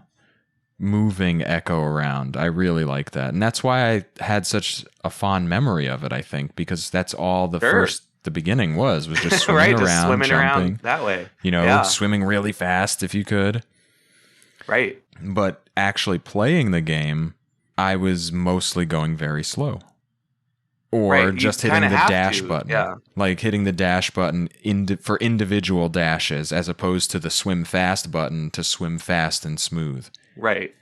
moving Echo around. I really like that, and that's why I had such a fond memory of it. I think because that's all the beginning was just swimming right, around, just swimming jumping around that way. Swimming really fast if you could. Right. But actually playing the game, I was mostly going very slow. Or just hitting the dash button. Yeah. Like hitting the dash button for individual dashes as opposed to the swim fast button to swim fast and smooth. Right.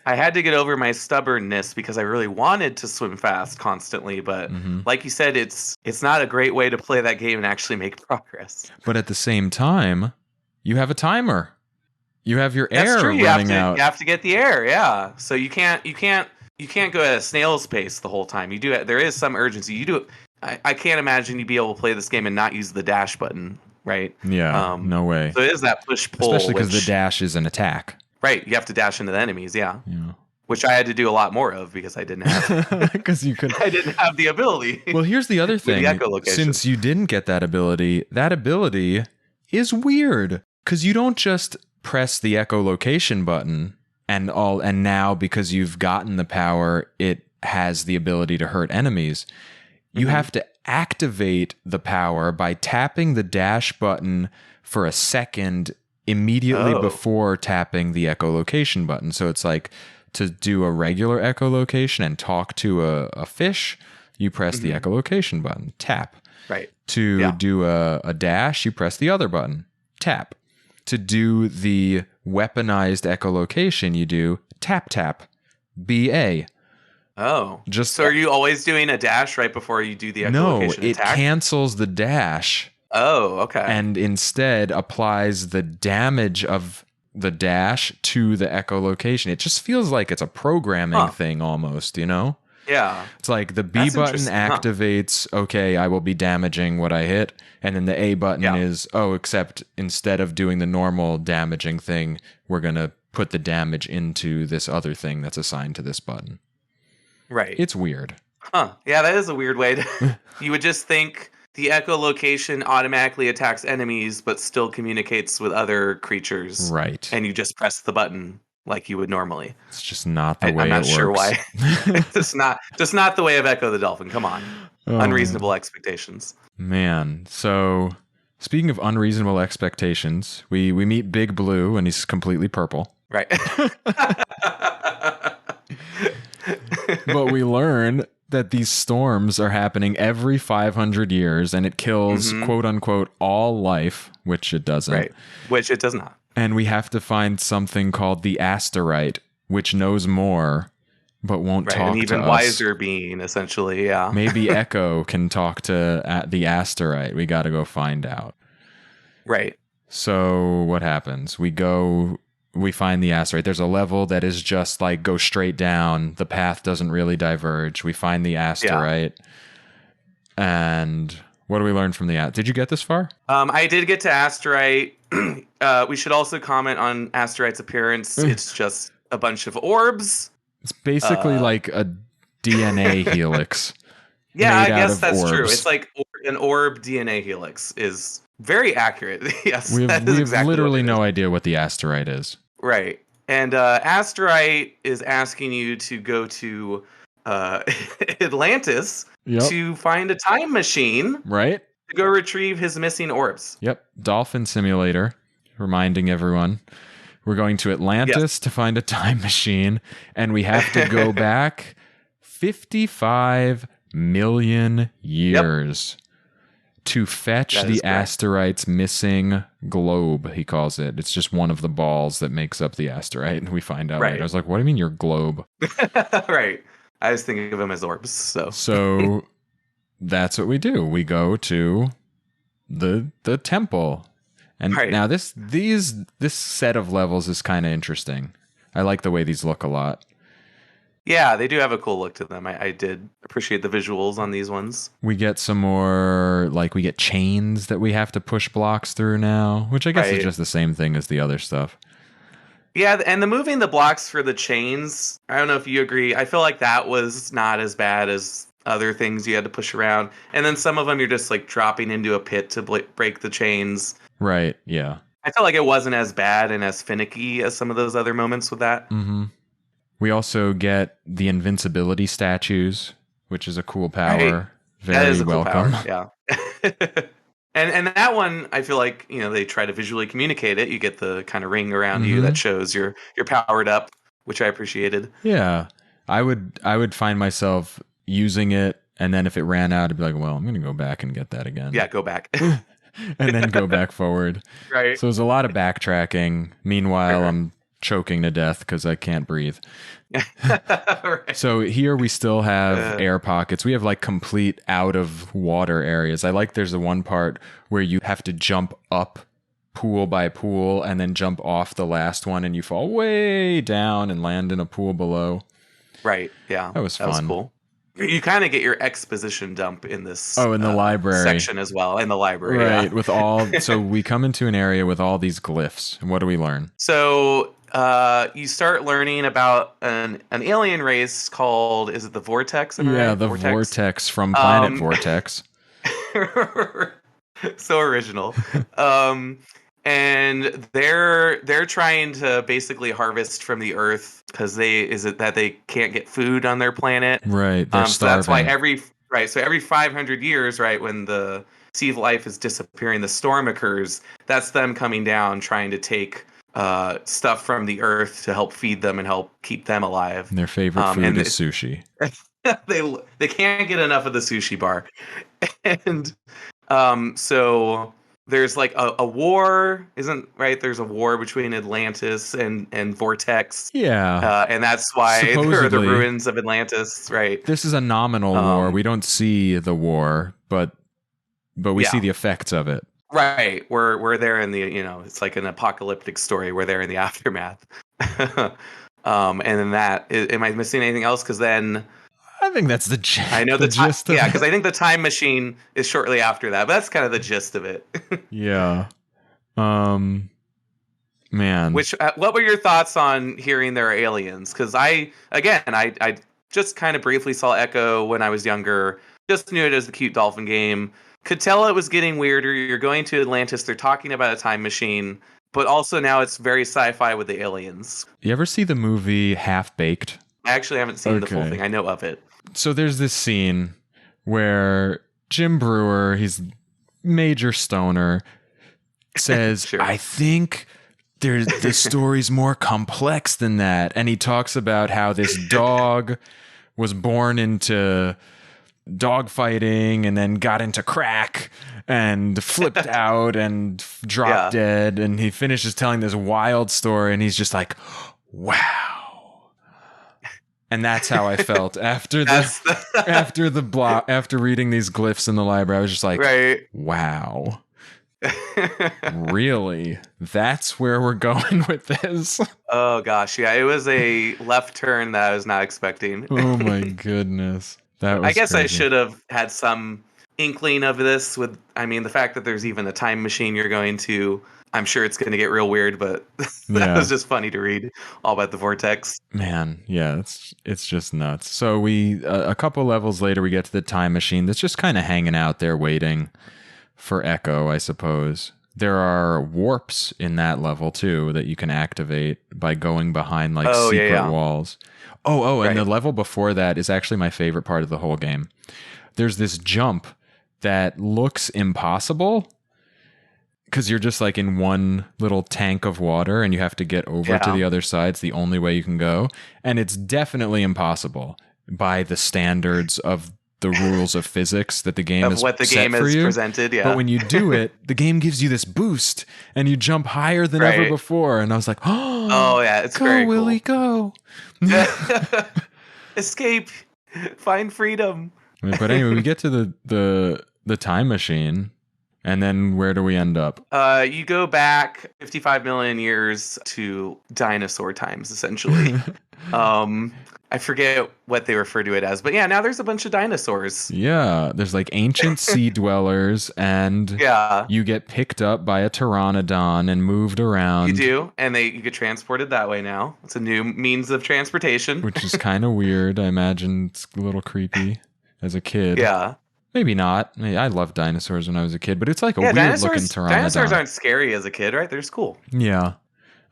I had to get over my stubbornness because I really wanted to swim fast constantly, but like you said, it's not a great way to play that game and actually make progress. But at the same time, you have a timer. You have your air running out. You have to get the air, yeah. So you can't go at a snail's pace the whole time. There is some urgency. I can't imagine you'd be able to play this game and not use the dash button, right? Yeah, no way. So it is that push-pull. Especially because the dash is an attack. Right, you have to dash into the enemies, yeah. Which I had to do a lot more of because I didn't have because you could. I didn't have the ability. Well, here's the other thing. Since you didn't get that ability is weird because you don't just press the echolocation button and now because you've gotten the power, it has the ability to hurt enemies. You have to activate the power by tapping the dash button for a second immediately before tapping the echolocation button. So it's like to do a regular echolocation and talk to a fish, you press the echolocation button, tap. Right. To do a dash, you press the other button, tap. To do the weaponized echolocation, you do tap tap, BA. Oh, so are you always doing a dash right before you do the echolocation attack? No, it cancels the dash. Oh, okay. And instead applies the damage of the dash to the echolocation. It just feels like it's a programming thing almost, Yeah. It's like the B button activates, okay, I will be damaging what I hit. And then the A button is, except instead of doing the normal damaging thing, we're going to put the damage into this other thing that's assigned to this button. Right. It's weird. Huh. Yeah, that is a weird way to... You would just think the echolocation automatically attacks enemies, but still communicates with other creatures. Right. And you just press the button like you would normally. It's just not the way it works. I'm not sure why. It's just not the way of Ecco the Dolphin. Come on. Unreasonable expectations. Man, so speaking of unreasonable expectations, we meet Big Blue and he's completely purple. Right. But we learn that these storms are happening every 500 years and it kills quote unquote all life, which it doesn't. Right. Which it does not. And we have to find something called the Asterite, which knows more, but won't talk to us. An even wiser being, essentially, yeah. Maybe Echo can talk to the Asterite. We got to go find out. Right. So what happens? We find the Asterite. There's a level that is just like go straight down. The path doesn't really diverge. We find the Asterite. Yeah. And what do we learn from the Asterite? Did you get this far? I did get to Asterite. We should also comment on Asterite's appearance. It's just a bunch of orbs. It's basically like a DNA helix. Yeah, I guess that's true. It's like an orb DNA helix is very accurate. Yes, we have exactly literally no idea what the Asterite is. Right. And Asterite is asking you to go to Atlantis to find a time machine, right? To go retrieve his missing orbs. Yep, Dolphin Simulator, reminding everyone. We're going to Atlantis to find a time machine, and we have to go back 55 million years to fetch the asteroid's missing globe, he calls it. It's just one of the balls that makes up the asteroid, and we find out later. I was like, what do you mean your globe? Right. I was thinking of them as orbs. So that's what we do. We go to the temple. And now this set of levels is kind of interesting. I like the way these look a lot. Yeah, they do have a cool look to them. I did appreciate the visuals on these ones. We get some more, we get chains that we have to push blocks through now, which I guess is just the same thing as the other stuff. Yeah, and the moving the blocks for the chains, I don't know if you agree. I feel like that was not as bad as other things you had to push around. And then some of them you're just dropping into a pit to break the chains. Right, yeah. I felt like it wasn't as bad and as finicky as some of those other moments with that. Mm-hmm. We also get the invincibility statues, which is a cool power. Very that is a welcome. Cool power. Yeah. and that one, I feel like, they try to visually communicate it. You get the kind of ring around you that shows you're powered up, which I appreciated. Yeah. I would find myself using it, and then if it ran out, I'd be like, well, I'm going to go back and get that again. Yeah, go back. And then go back forward. Right. So there's a lot of backtracking. Meanwhile, I'm choking to death because I can't breathe. Right. So here we still have air pockets. We have complete out of water areas. I like there's the one part where you have to jump up pool by pool and then jump off the last one and you fall way down and land in a pool below. Right. Yeah. That was fun. That was cool. You kind of get your exposition dump in this in the library section as well, in the library. Right, with so we come into an area with all these glyphs. And what do we learn? So you start learning about an alien race called, is it the Vortex? The Vortex from Planet Vortex. So original. And they're trying to basically harvest from the Earth because they can't get food on their planet. Right. They're so that's why every 500 years, right, when the sea life is disappearing, the storm occurs. That's them coming down trying to take stuff from the Earth to help feed them and help keep them alive. And their favorite food is sushi. They can't get enough of the sushi bar, and so. There's a war, isn't right? There's a war between Atlantis and Vortex. Yeah. And that's why there are the ruins of Atlantis, right? This is a nominal war. We don't see the war, but we see the effects of it. Right. We're there in the, it's like an apocalyptic story. We're there in the aftermath. And then am I missing anything else? Because then... I think that's the gist. I know the gist. Yeah, because I think the time machine is shortly after that, but that's kind of the gist of it. Yeah. Man. What were your thoughts on hearing there are aliens? Because I just kind of briefly saw Echo when I was younger. Just knew it as the cute dolphin game. Could tell it was getting weirder. You're going to Atlantis. They're talking about a time machine, but also now it's very sci-fi with the aliens. You ever see the movie Half Baked? I actually haven't seen the full thing. I know of it. So there's this scene where Jim Brewer, he's major stoner, says, Sure. I think the story's more complex than that. And he talks about how this dog was born into dog fighting and then got into crack and flipped out and dropped dead. And he finishes telling this wild story and he's just like, wow. And that's how I felt after reading these glyphs in the library. I was just like, wow. Really? That's where we're going with this? Oh gosh, yeah, it was a left turn that I was not expecting. Oh my goodness. That was I guess crazy. I should have had some inkling of this the fact that there's even a time machine you're going to. I'm sure it's going to get real weird, but that was just funny to read all about the Vortex. Man, yeah, it's just nuts. So we a couple levels later, we get to the time machine that's just kind of hanging out there waiting for Echo, I suppose. There are warps in that level too that you can activate by going behind like Oh, yeah, secret yeah. walls. And the Right. level before that is actually my favorite part of the whole game. There's this jump that looks impossible because you're just like in one little tank of water and you have to get over to Yeah. the other side. It's the only way you can go. And it's definitely impossible by the standards of the rules of physics that the game Of has what the set game for has you. presented, yeah. But when you do it, the game gives you this boost and you jump higher than ever Right. before. And I was like, Oh, yeah, it's go, very Willie, cool. go. Escape. Find freedom. But anyway, we get to the time machine. And then where do we end up? You go back 55 million years to dinosaur times, essentially. I forget what they refer to it as, but yeah, now there's a bunch of dinosaurs. Yeah, there's like ancient sea dwellers, and Yeah, you get picked up by a pteranodon and moved around. you do, and you get transported that way now. It's a new means of transportation. Which is kind of weird. I imagine it's a little creepy as a kid. Yeah. Maybe not. I loved dinosaurs when I was a kid, but it's like a weird looking pteranodon. Dinosaurs aren't scary as a kid, right? They're just cool. Yeah.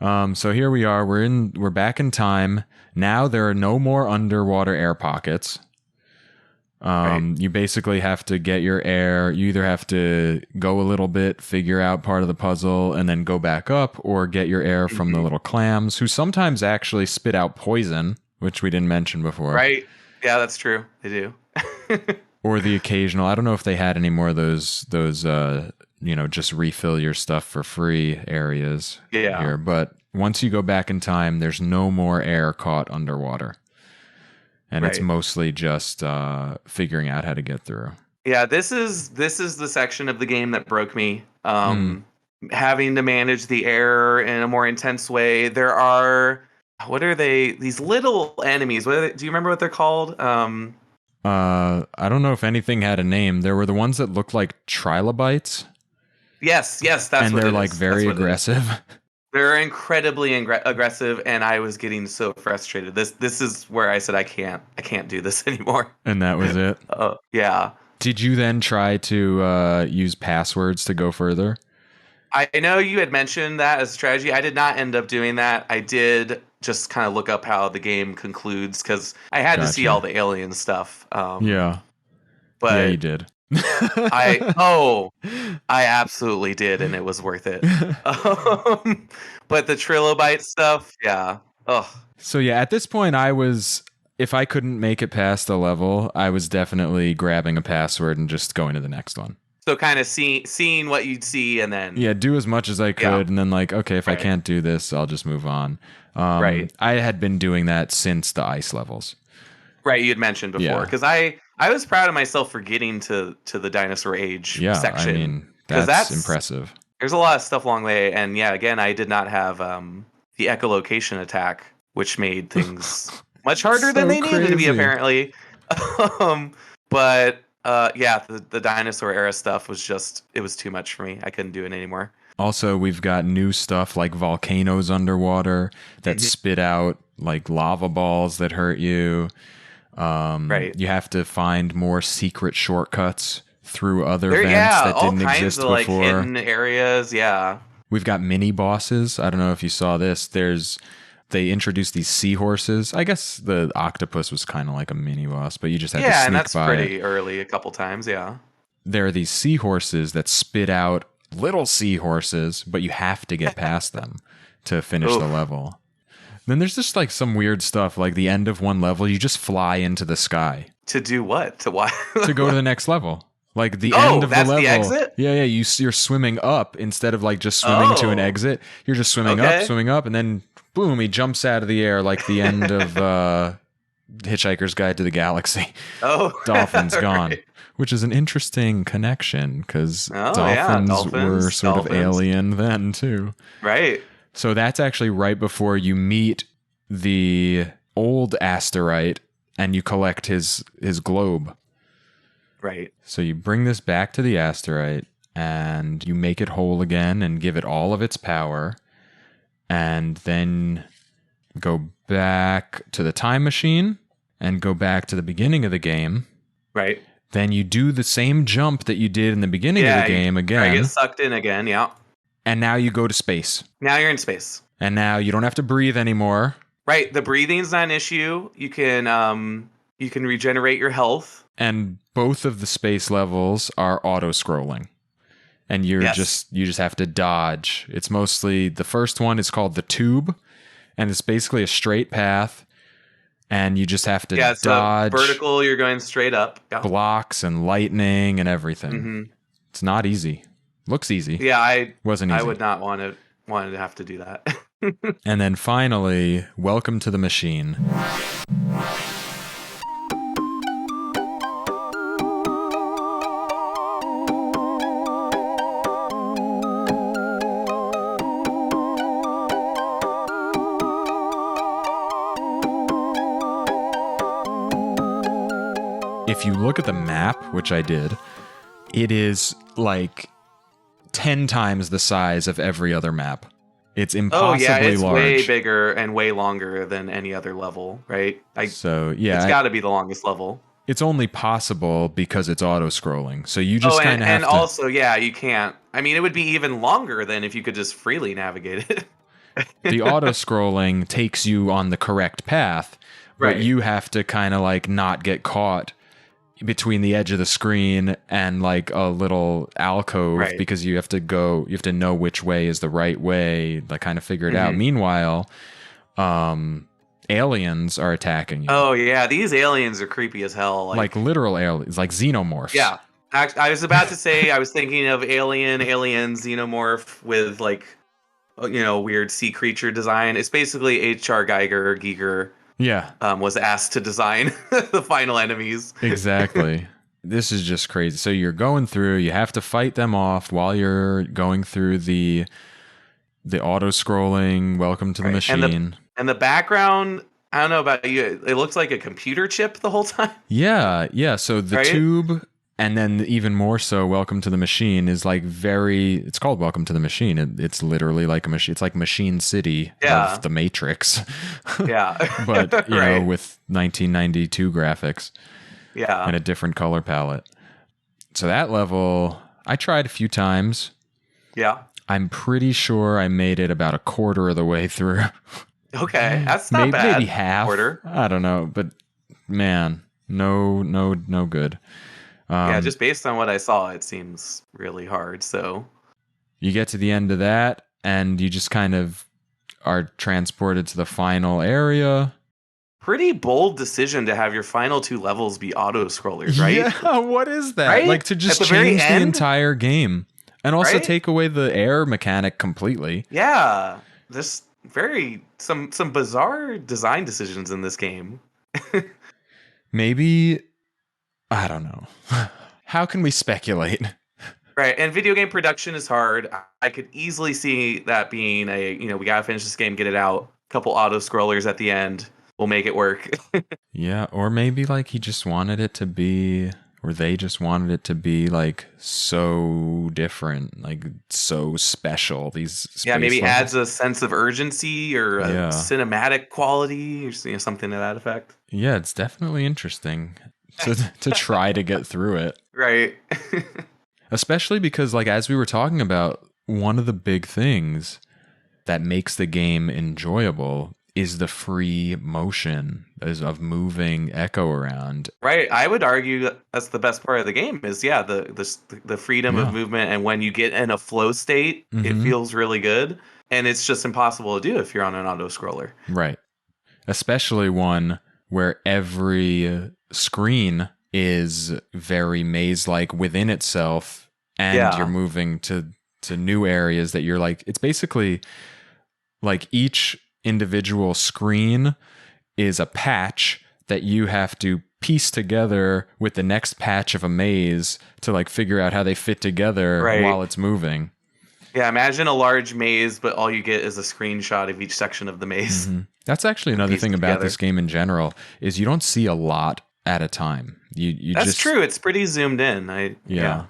So here we are. We're back in time. Now there are no more underwater air pockets. Right. You basically have to get your air. You either have to go a little bit, figure out part of the puzzle, and then go back up, or get your air from the little clams, who sometimes actually spit out poison, which we didn't mention before. Right. Yeah, that's true. They do. Or the occasional. I don't know if they had any more of those just refill your stuff for free areas here. But once you go back in time, there's no more air caught underwater. And it's mostly just figuring out how to get through. Yeah, this is the section of the game that broke me. Having to manage the air in a more intense way. There are, what are they? These little enemies. Do you remember what they're called? I don't know if anything had a name. There were the ones that looked like trilobites. Yes, that's and what they're it like is. very aggressive. They're incredibly aggressive, and I was getting so frustrated. This is where I said I can't do this anymore. And that was it. Yeah. Did you then try to use passwords to go further? I know you had mentioned that as a strategy. I did not end up doing that. I did just kind of look up how the game concludes because I had to see all the alien stuff. But yeah, you did. I absolutely did, and it was worth it. But the trilobite stuff, yeah. Ugh. So yeah, at this point, if I couldn't make it past a level, I was definitely grabbing a password and just going to the next one. So kind of seeing what you'd see, and then do as much as I could, and then like, okay, if I can't do this, I'll just move on. I had been doing that since the ice levels. Right, you had mentioned before, because I was proud of myself for getting to the dinosaur age section. I mean, that's impressive. There's a lot of stuff along the way, and again, I did not have the echolocation attack, which made things much harder than they needed to be, apparently. But the dinosaur era stuff it was too much for me. I couldn't do it anymore. Also, we've got new stuff like volcanoes underwater that spit out like lava balls that hurt you. You have to find more secret shortcuts through other vents that didn't exist before. Like hidden areas, We've got mini bosses. I don't know if you saw this. They introduced these seahorses. I guess the octopus was kind of like a mini boss, but you just had to sneak by. And that's pretty early a couple times, There are these seahorses that spit out little seahorses, but you have to get past them to finish the level. Then there's just like some weird stuff, like the end of one level, you just fly into the sky. To do what? To what? To go to the next level. Like the end of the level. The exit? Yeah, you're swimming up instead of like just swimming to an exit. You're just swimming up, and then boom, he jumps out of the air like the end of Hitchhiker's Guide to the Galaxy. Dolphin's gone. Right. Which is an interesting connection because dolphins were sort of alien then too. Right. So that's actually right before you meet the old asterite and you collect his globe. Right. So you bring this back to the asterite and you make it whole again and give it all of its power. And then go back to the time machine and go back to the beginning of the game. Right. Then you do the same jump that you did in the beginning of the game again. I get sucked in again, And now you go to space. Now you're in space. And now you don't have to breathe anymore. Right. The breathing's not an issue. You can regenerate your health. And both of the space levels are auto-scrolling. And you just have to dodge. It's mostly, the first one is called the tube, and it's basically a straight path, and you just have to dodge. Vertical, you're going straight up. Yeah. Blocks and lightning and everything. Mm-hmm. It's not easy. Looks easy. Yeah, wasn't easy. I would not want to have to do that. And then finally, welcome to the machine. If you look at the map, which I did, it is like 10 times the size of every other map. It's impossibly large. It's way bigger and way longer than any other level, right? It's got to be the longest level. It's only possible because it's auto-scrolling. So you just kind of have to... And also, you can't... I mean, it would be even longer than if you could just freely navigate it. The auto-scrolling takes you on the correct path, but you have to kind of like not get caught between the edge of the screen and like a little alcove, because you have to know which way is the right way, like kind of figure it out. Meanwhile, aliens are attacking you. Oh yeah, these aliens are creepy as hell. Like literal aliens, like xenomorphs. Yeah. I was about to say, I was thinking of alien xenomorph with like, weird sea creature design. It's basically H.R. Giger. Yeah. Was asked to design the final enemies. Exactly. This is just crazy. So you're going through, you have to fight them off while you're going through the auto-scrolling welcome to the machine. And the background, I don't know about you, it looks like a computer chip the whole time. Yeah. So the tube, and then even more so, welcome to the machine is like it's called welcome to the machine. It's literally like a machine. It's like Machine City of the Matrix. Yeah. But, with 1992 graphics. Yeah. And a different color palette. So that level, I tried a few times. Yeah. I'm pretty sure I made it about a quarter of the way through. Okay. That's not bad. Maybe half. Quarter. I don't know. But, man, no good. Just based on what I saw, it seems really hard. So you get to the end of that, and you just kind of are transported to the final area. Pretty bold decision to have your final 2 levels be auto-scrollers, right? Yeah, what is that? Right? Like to just change the entire game. And also take away the air mechanic completely. Yeah. There's some bizarre design decisions in this game. Maybe... I don't know. How can we speculate? Right, and video game production is hard. I could easily see that being we gotta finish this game, get it out. A couple auto-scrollers at the end. We'll make it work. Yeah, or maybe like he just wanted it to be, or they just wanted it to be like so different, like so special. These maybe adds a sense of urgency or a cinematic quality or something to that effect. Yeah, it's definitely interesting. To try to get through it. Right. Especially because, like, as we were talking about, one of the big things that makes the game enjoyable is the free motion of moving Echo around. Right. I would argue that's the best part of the game is, the freedom of movement. And when you get in a flow state, it feels really good. And it's just impossible to do if you're on an auto-scroller. Right. Especially one where every screen is very maze-like within itself, and you're moving to new areas that you're like, it's basically like each individual screen is a patch that you have to piece together with the next patch of a maze to like figure out how they fit together while it's moving. Yeah, imagine a large maze, but all you get is a screenshot of each section of the maze. That's actually another thing about this game in general, is you don't see a lot at a time. That's true. It's pretty zoomed in. You're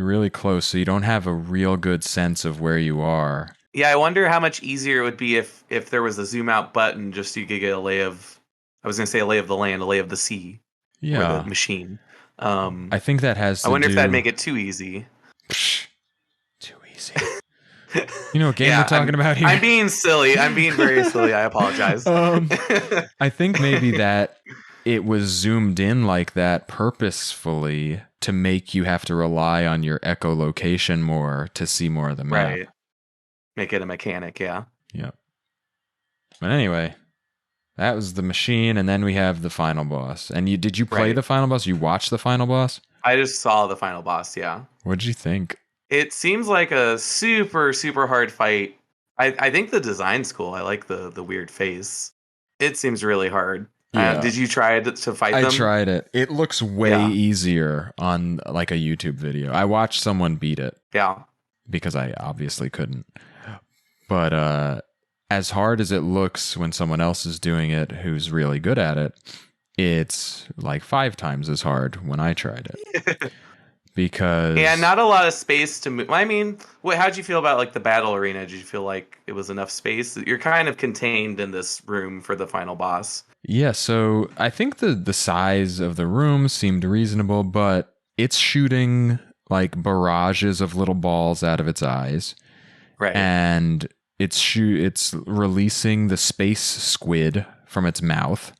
really close, so you don't have a real good sense of where you are. Yeah, I wonder how much easier it would be if there was a zoom out button, just so you could get a lay of, I was going to say a lay of the land, a lay of the sea, or the machine. I think that has to I wonder if that'd make it too easy. Too easy. You know what game Yeah, we're talking about here? I'm being silly. I'm being very silly. I apologize. I think maybe that it was zoomed in like that purposefully to make you have to rely on your echolocation more to see more of the map. Right. Make it a mechanic, yeah. Yep. But anyway, that was the machine, and then we have the final boss. And did you play the final boss? You watched the final boss? I just saw the final boss, yeah. What did you think? It seems like a super, super hard fight. I think the design's cool. I like the weird face. It seems really hard. Yeah. Did you try to fight them? I tried it. It looks way easier on like a YouTube video. I watched someone beat it. Yeah. Because I obviously couldn't. But as hard as it looks when someone else is doing it who's really good at it, it's like 5 times as hard when I tried it. Because not a lot of space to move. I mean, how'd you feel about like the battle arena? Did you feel like it was enough space? You're kind of contained in this room for the final boss. Yeah, so I think the size of the room seemed reasonable, but it's shooting like barrages of little balls out of its eyes. Right. And it's releasing the space squid from its mouth.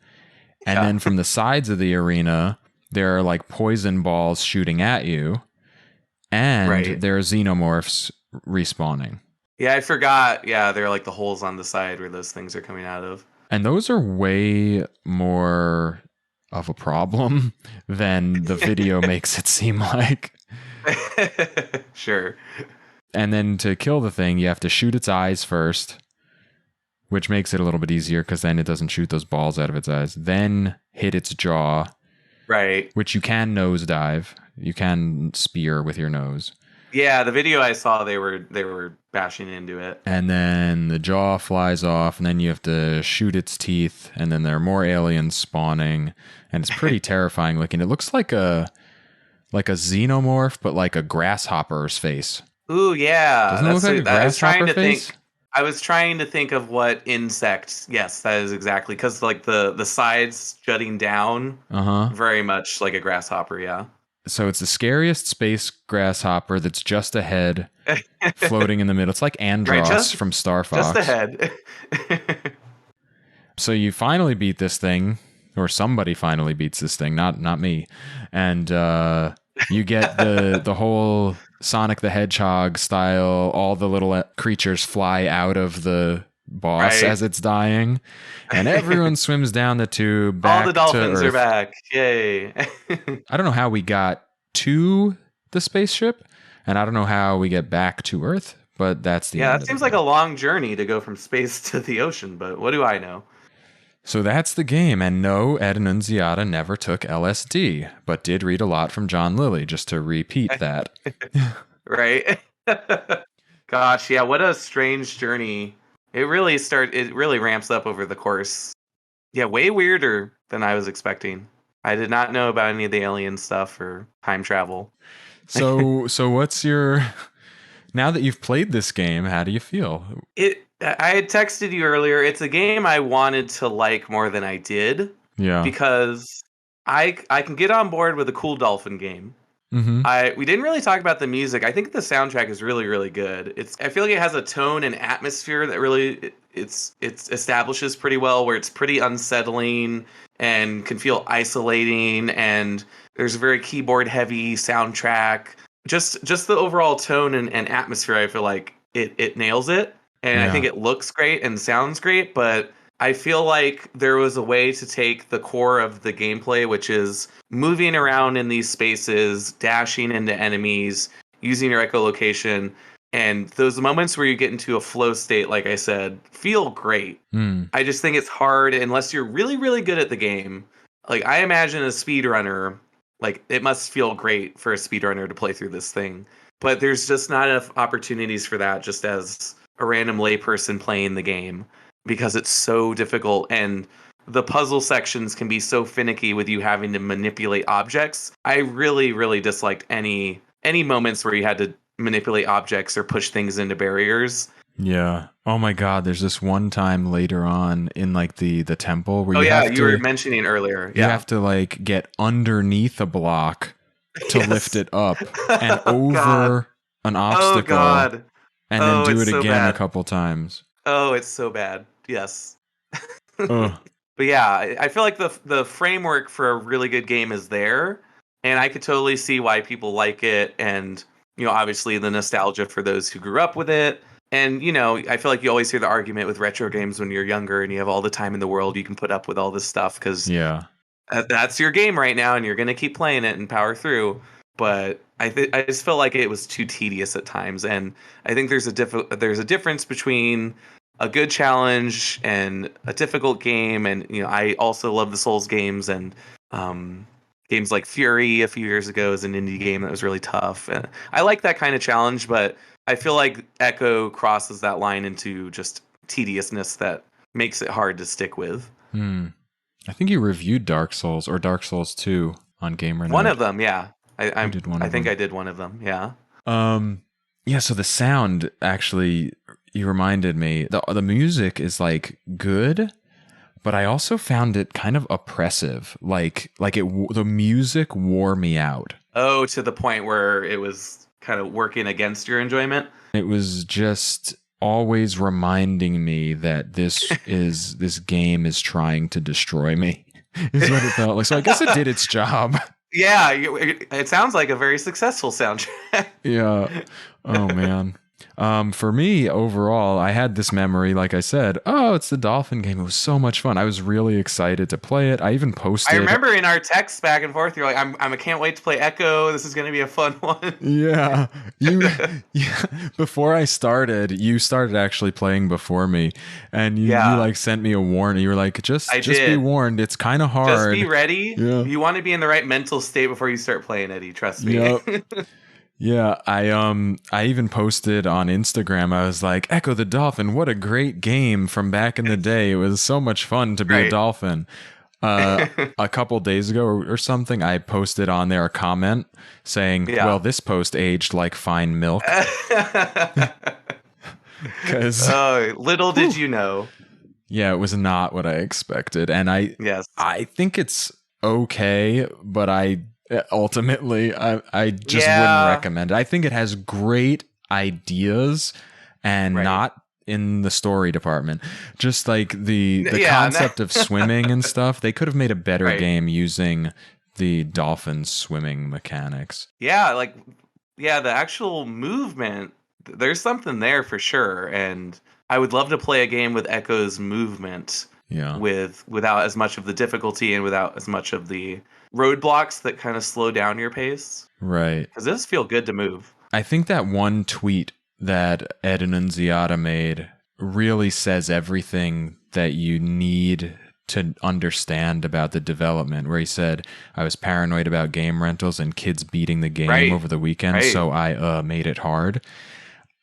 And then from the sides of the arena, there are like poison balls shooting at you. And there are xenomorphs respawning. Yeah, I forgot. Yeah, they're like the holes on the side where those things are coming out of. And those are way more of a problem than the video makes it seem like. Sure. And then to kill the thing, you have to shoot its eyes first, which makes it a little bit easier because then it doesn't shoot those balls out of its eyes. Then hit its jaw, right? Which you can nosedive. You can spear with your nose. Yeah, the video I saw, they were bashing into it. And then the jaw flies off, and then you have to shoot its teeth, and then there are more aliens spawning, and it's pretty terrifying looking. It looks like a xenomorph, but like a grasshopper's face. Ooh, yeah. Doesn't it look like a grasshopper face? I was trying to think of what insect. Yes, that is exactly, because like the sides jutting down, very much like a grasshopper. Yeah. So it's the scariest space grasshopper that's just a head floating in the middle. It's like Andros from Star Fox. Just a head. So you finally beat this thing, or somebody finally beats this thing, not me, and you get the whole Sonic the Hedgehog style. All the little creatures fly out of the boss as it's dying, and everyone swims down the tube back. All the dolphins are back. Yay. I don't know how we got to the spaceship, and I don't know how we get back to Earth, but that's the end. It seems like a long journey to go from space to the ocean, but what do I know? So that's the game, and no, Ed Annunziata never took LSD, but did read a lot from John Lilly, just to repeat that. Right? Gosh, yeah, what a strange journey. It really ramps up over the course. Yeah, way weirder than I was expecting. I did not know about any of the alien stuff or time travel. So what's your... Now that you've played this game, how do you feel? I had texted you earlier. It's a game I wanted to like more than I did. Yeah. Because I can get on board with a cool dolphin game. Mm-hmm. We didn't really talk about the music. I think the soundtrack is really, really good. I feel like it has a tone and atmosphere that really it establishes pretty well, where it's pretty unsettling and can feel isolating, and there's a very keyboard heavy soundtrack. Just the overall tone and atmosphere, I feel like it nails it. And I think it looks great and sounds great, but I feel like there was a way to take the core of the gameplay, which is moving around in these spaces, dashing into enemies, using your echolocation, and those moments where you get into a flow state, like I said, feel great. I just think it's hard unless you're really, really good at the game. Like, I imagine a speedrunner, like, it must feel great for a speedrunner to play through this thing. But there's just not enough opportunities for that just as a random layperson playing the game, because it's so difficult, and the puzzle sections can be so finicky with you having to manipulate objects. I really, really disliked any moments where you had to manipulate objects or push things into barriers. Yeah. Oh my God. There's this one time later on in like the temple where you were mentioning earlier. You have to like get underneath a block to lift it up and over an obstacle. Oh God. and then Oh, do it's it so again a bad. couple times. Oh, it's so bad. Yes. Ugh. But yeah, I feel like the framework for a really good game is there, and I could totally see why people like it, and obviously the nostalgia for those who grew up with it. And I feel like you always hear the argument with retro games when you're younger and you have all the time in the world, you can put up with all this stuff because Yeah. that's your game right now, and you're gonna keep playing it and power through. But I just felt like it was too tedious at times, and I think there's a difference between a good challenge and a difficult game. And I also love the Souls games, and um, games like Fury a few years ago is an indie game that was really tough, and I like that kind of challenge. But I feel like Echo crosses that line into just tediousness that makes it hard to stick with. Hmm. I think you reviewed Dark Souls or Dark Souls 2 on One GamerNode. of them, yeah. You did one I of think them. I did one of them, yeah. Yeah, so the sound actually, you reminded me, the music is like good, but I also found it kind of oppressive. The music wore me out. Oh, to the point where it was kind of working against your enjoyment. It was just always reminding me that this game is trying to destroy me. Is what it felt like. So I guess it did its job. Yeah, it sounds like a very successful soundtrack. Yeah. Oh man. For me overall, I had this memory, like I said, oh, it's the Dolphin game. It was so much fun. I was really excited to play it. I even posted. I remember in our texts back and forth, you're like, I can't wait to play Echo. This is going to be a fun one. Yeah. Yeah. Before I started, you started actually playing before me, and you like sent me a warning. You were like, just be warned, it's kind of hard. Just be ready. Yeah. You want to be in the right mental state before you start playing, Eddie. Trust me. Yep. Yeah, I even posted on Instagram. I was like, "Echo the Dolphin, what a great game from back in the day. It was so much fun to be a dolphin." A couple days ago or something, I posted on there a comment saying, "Well, this post aged like fine milk." Because little did you know. Yeah, it was not what I expected, and I think it's okay, but ultimately I just wouldn't recommend it. I think it has great ideas and not in the story department. Just like the concept of swimming and stuff, they could have made a better game using the dolphin swimming mechanics. Yeah, the actual movement, there's something there for sure, and I would love to play a game with Echo's movement. Yeah. Without as much of the difficulty and without as much of the roadblocks that kind of slow down your pace. Right. Because it does feel good to move. I think that one tweet that Ed and Inzauto made really says everything that you need to understand about the development, where he said, I was paranoid about game rentals and kids beating the game over the weekend, so I made it hard.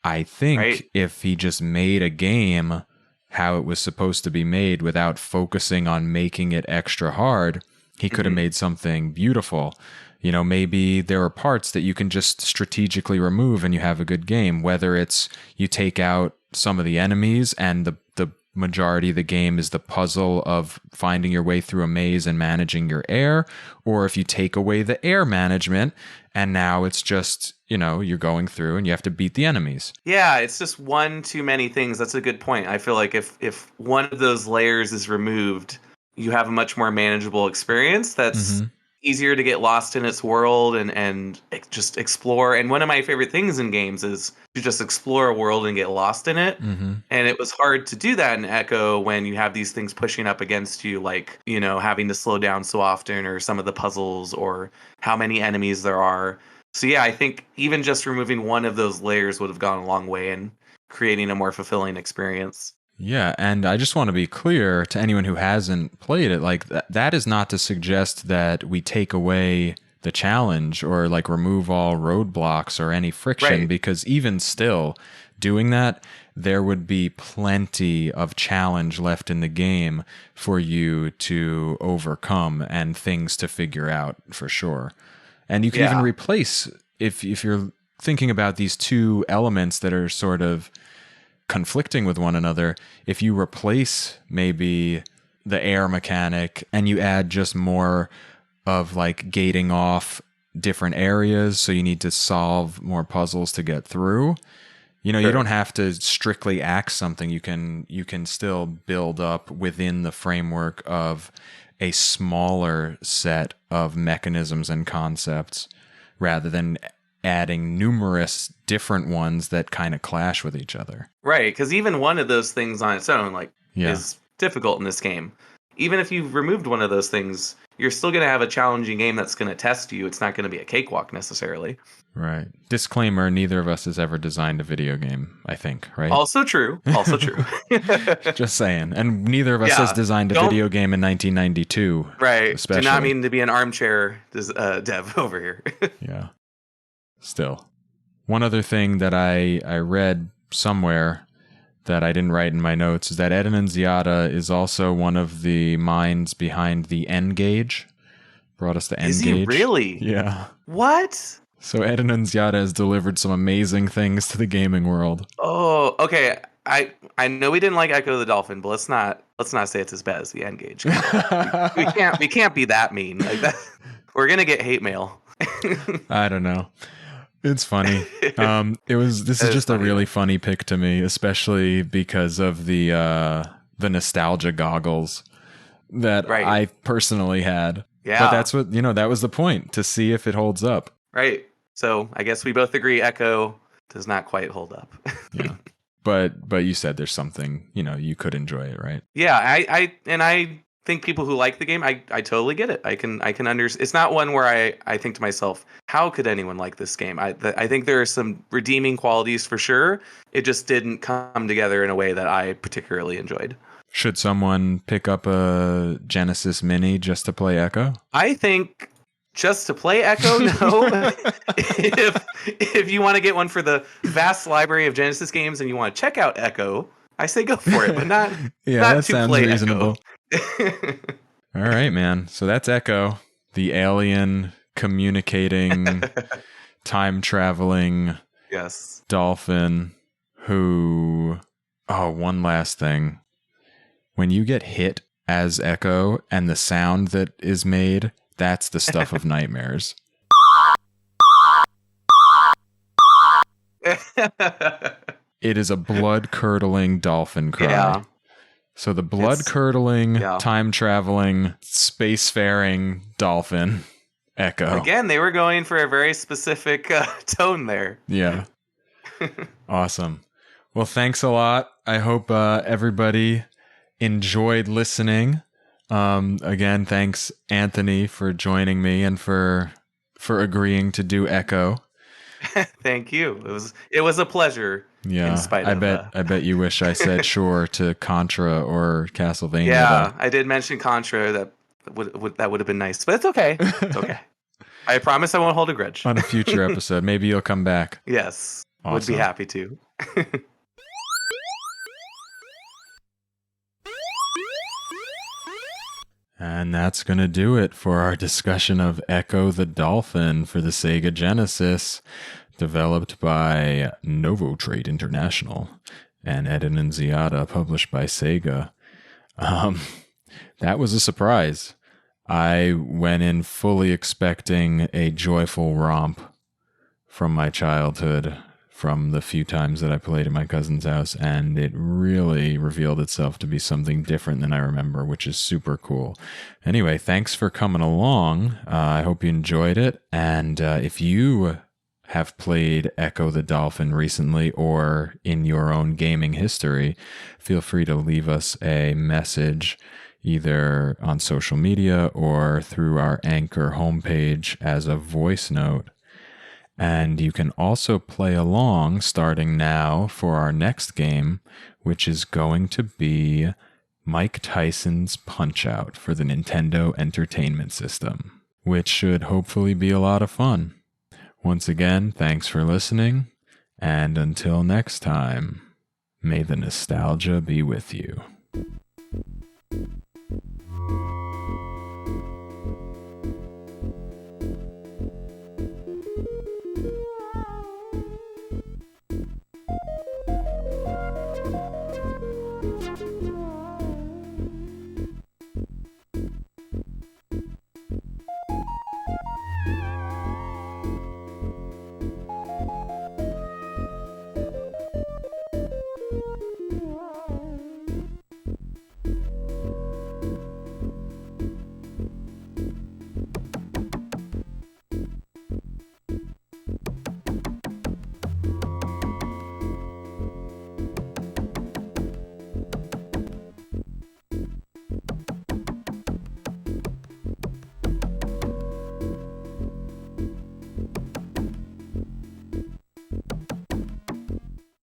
I think if he just made a game how it was supposed to be made without focusing on making it extra hard, he could have made something beautiful. Maybe there are parts that you can just strategically remove and you have a good game, whether it's you take out some of the enemies and the majority of the game is the puzzle of finding your way through a maze and managing your air, or if you take away the air management and now it's just, you're going through and you have to beat the enemies. Yeah, it's just one too many things. That's a good point. I feel like if one of those layers is removed, you have a much more manageable experience that's easier to get lost in its world and just explore. And one of my favorite things in games is to just explore a world and get lost in it. And it was hard to do that in Echo when you have these things pushing up against you, like, having to slow down so often, or some of the puzzles, or how many enemies there are. So yeah, I think even just removing one of those layers would have gone a long way in creating a more fulfilling experience. Yeah, and I just want to be clear to anyone who hasn't played it, like that is not to suggest that we take away the challenge or like remove all roadblocks or any friction, because even still doing that, there would be plenty of challenge left in the game for you to overcome and things to figure out for sure. And you can even replace, if you're thinking about these two elements that are sort of conflicting with one another, if you replace maybe the air mechanic and you add just more of like gating off different areas, so you need to solve more puzzles to get through, You know, Sure. you don't have to strictly axe something. You can still build up within the framework of a smaller set of mechanisms and concepts rather than adding numerous different ones that kind of clash with each other. Right, because even one of those things on its own, like, Yeah. is difficult in this game. Even if you've removed one of those things, you're still going to have a challenging game that's going to test you. It's not going to be a cakewalk necessarily. Right. Disclaimer, neither of us has ever designed a video game, I think, right? Also true. Also true. Just saying. And neither of us Yeah, has designed a don't- video game in 1992. Right. Especially. Do not mean to be an armchair dev over here. Yeah. Still. One other thing that I read somewhere that I didn't write in my notes is that Ed Nunziata is also one of the minds behind the N-Gage. Brought us to N-Gage. Is he really? Yeah. What? So Ed Nunziata has delivered some amazing things to the gaming world. Oh, okay. I know we didn't like Ecco the Dolphin, but let's not say it's as bad as the N-Gage. we can't be that mean. Like that. We're gonna get hate mail. I don't know. It's funny. This is just a really funny pick to me, especially because of the nostalgia goggles that I personally had. Yeah. But that's what, that was the point, to see if it holds up. Right. So I guess we both agree Ecco does not quite hold up. Yeah. But you said there's something, you could enjoy it, right? Yeah, I think people who like the game, I totally get it. I can understand. It's not one where I think to myself, how could anyone like this game? I think there are some redeeming qualities for sure. It just didn't come together in a way that I particularly enjoyed. Should someone pick up a Genesis Mini just to play Ecco? I think just to play Ecco, no. if you want to get one for the vast library of Genesis games and you want to check out Ecco, I say go for it, but not yeah, not that to sounds play reasonable. Ecco. All right, man. So that's Ecco, the alien communicating, time traveling Yes. dolphin who. Oh, one last thing. When you get hit as Ecco and the sound that is made, that's the stuff of nightmares. It is a blood-curdling dolphin cry. Yeah. So the blood-curdling, time-traveling, spacefaring dolphin, Ecco. Again, they were going for a very specific tone there. Yeah. Awesome. Well, thanks a lot. I hope everybody enjoyed listening. Again, thanks, Anthony, for joining me and for agreeing to do Ecco. Thank you. It was a pleasure. Yeah, in spite I bet you wish I said sure to Contra or Castlevania. Yeah, I did mention Contra. That would have been nice, but it's okay. It's okay. I promise I won't hold a grudge. On a future episode, maybe you'll come back. Yes, awesome. Would be happy to. And that's going to do it for our discussion of Ecco the Dolphin for the SEGA Genesis, developed by Novotrade International and Ed Nunziata, published by SEGA. That was a surprise. I went in fully expecting a joyful romp from my childhood, from the few times that I played at my cousin's house, and it really revealed itself to be something different than I remember, which is super cool. Anyway, thanks for coming along. I hope you enjoyed it, and if you have played Ecco the Dolphin recently or in your own gaming history, feel free to leave us a message either on social media or through our Anchor homepage as a voice note. And you can also play along starting now for our next game, which is going to be Mike Tyson's Punch-Out for the Nintendo Entertainment System, which should hopefully be a lot of fun. Once again, thanks for listening, and until next time, may the nostalgia be with you.